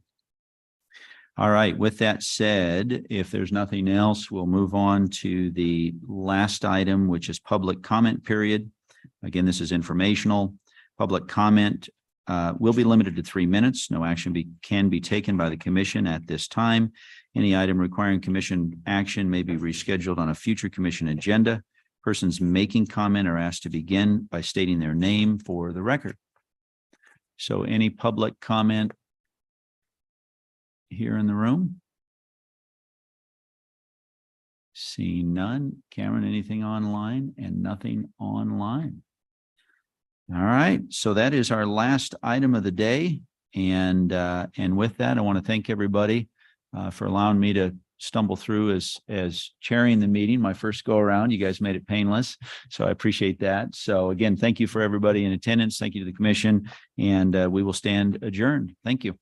All right, with that said, if there's nothing else, we'll move on to the last item, which is public comment period. Again, this is informational. Public comment will be limited to 3 minutes. No action can be taken by the commission at this time. Any item requiring commission action may be rescheduled on a future commission agenda. Persons making comment are asked to begin by stating their name for the record. So any public comment here in the room? Seeing none. Cameron, anything online? And nothing online. All right, so that is our last item of the day. And with that, I want to thank everybody for allowing me to stumble through as chairing the meeting. My first go around, you guys made it painless. So I appreciate that. So again, thank you for everybody in attendance. Thank you to the commission, and we will stand adjourned. Thank you.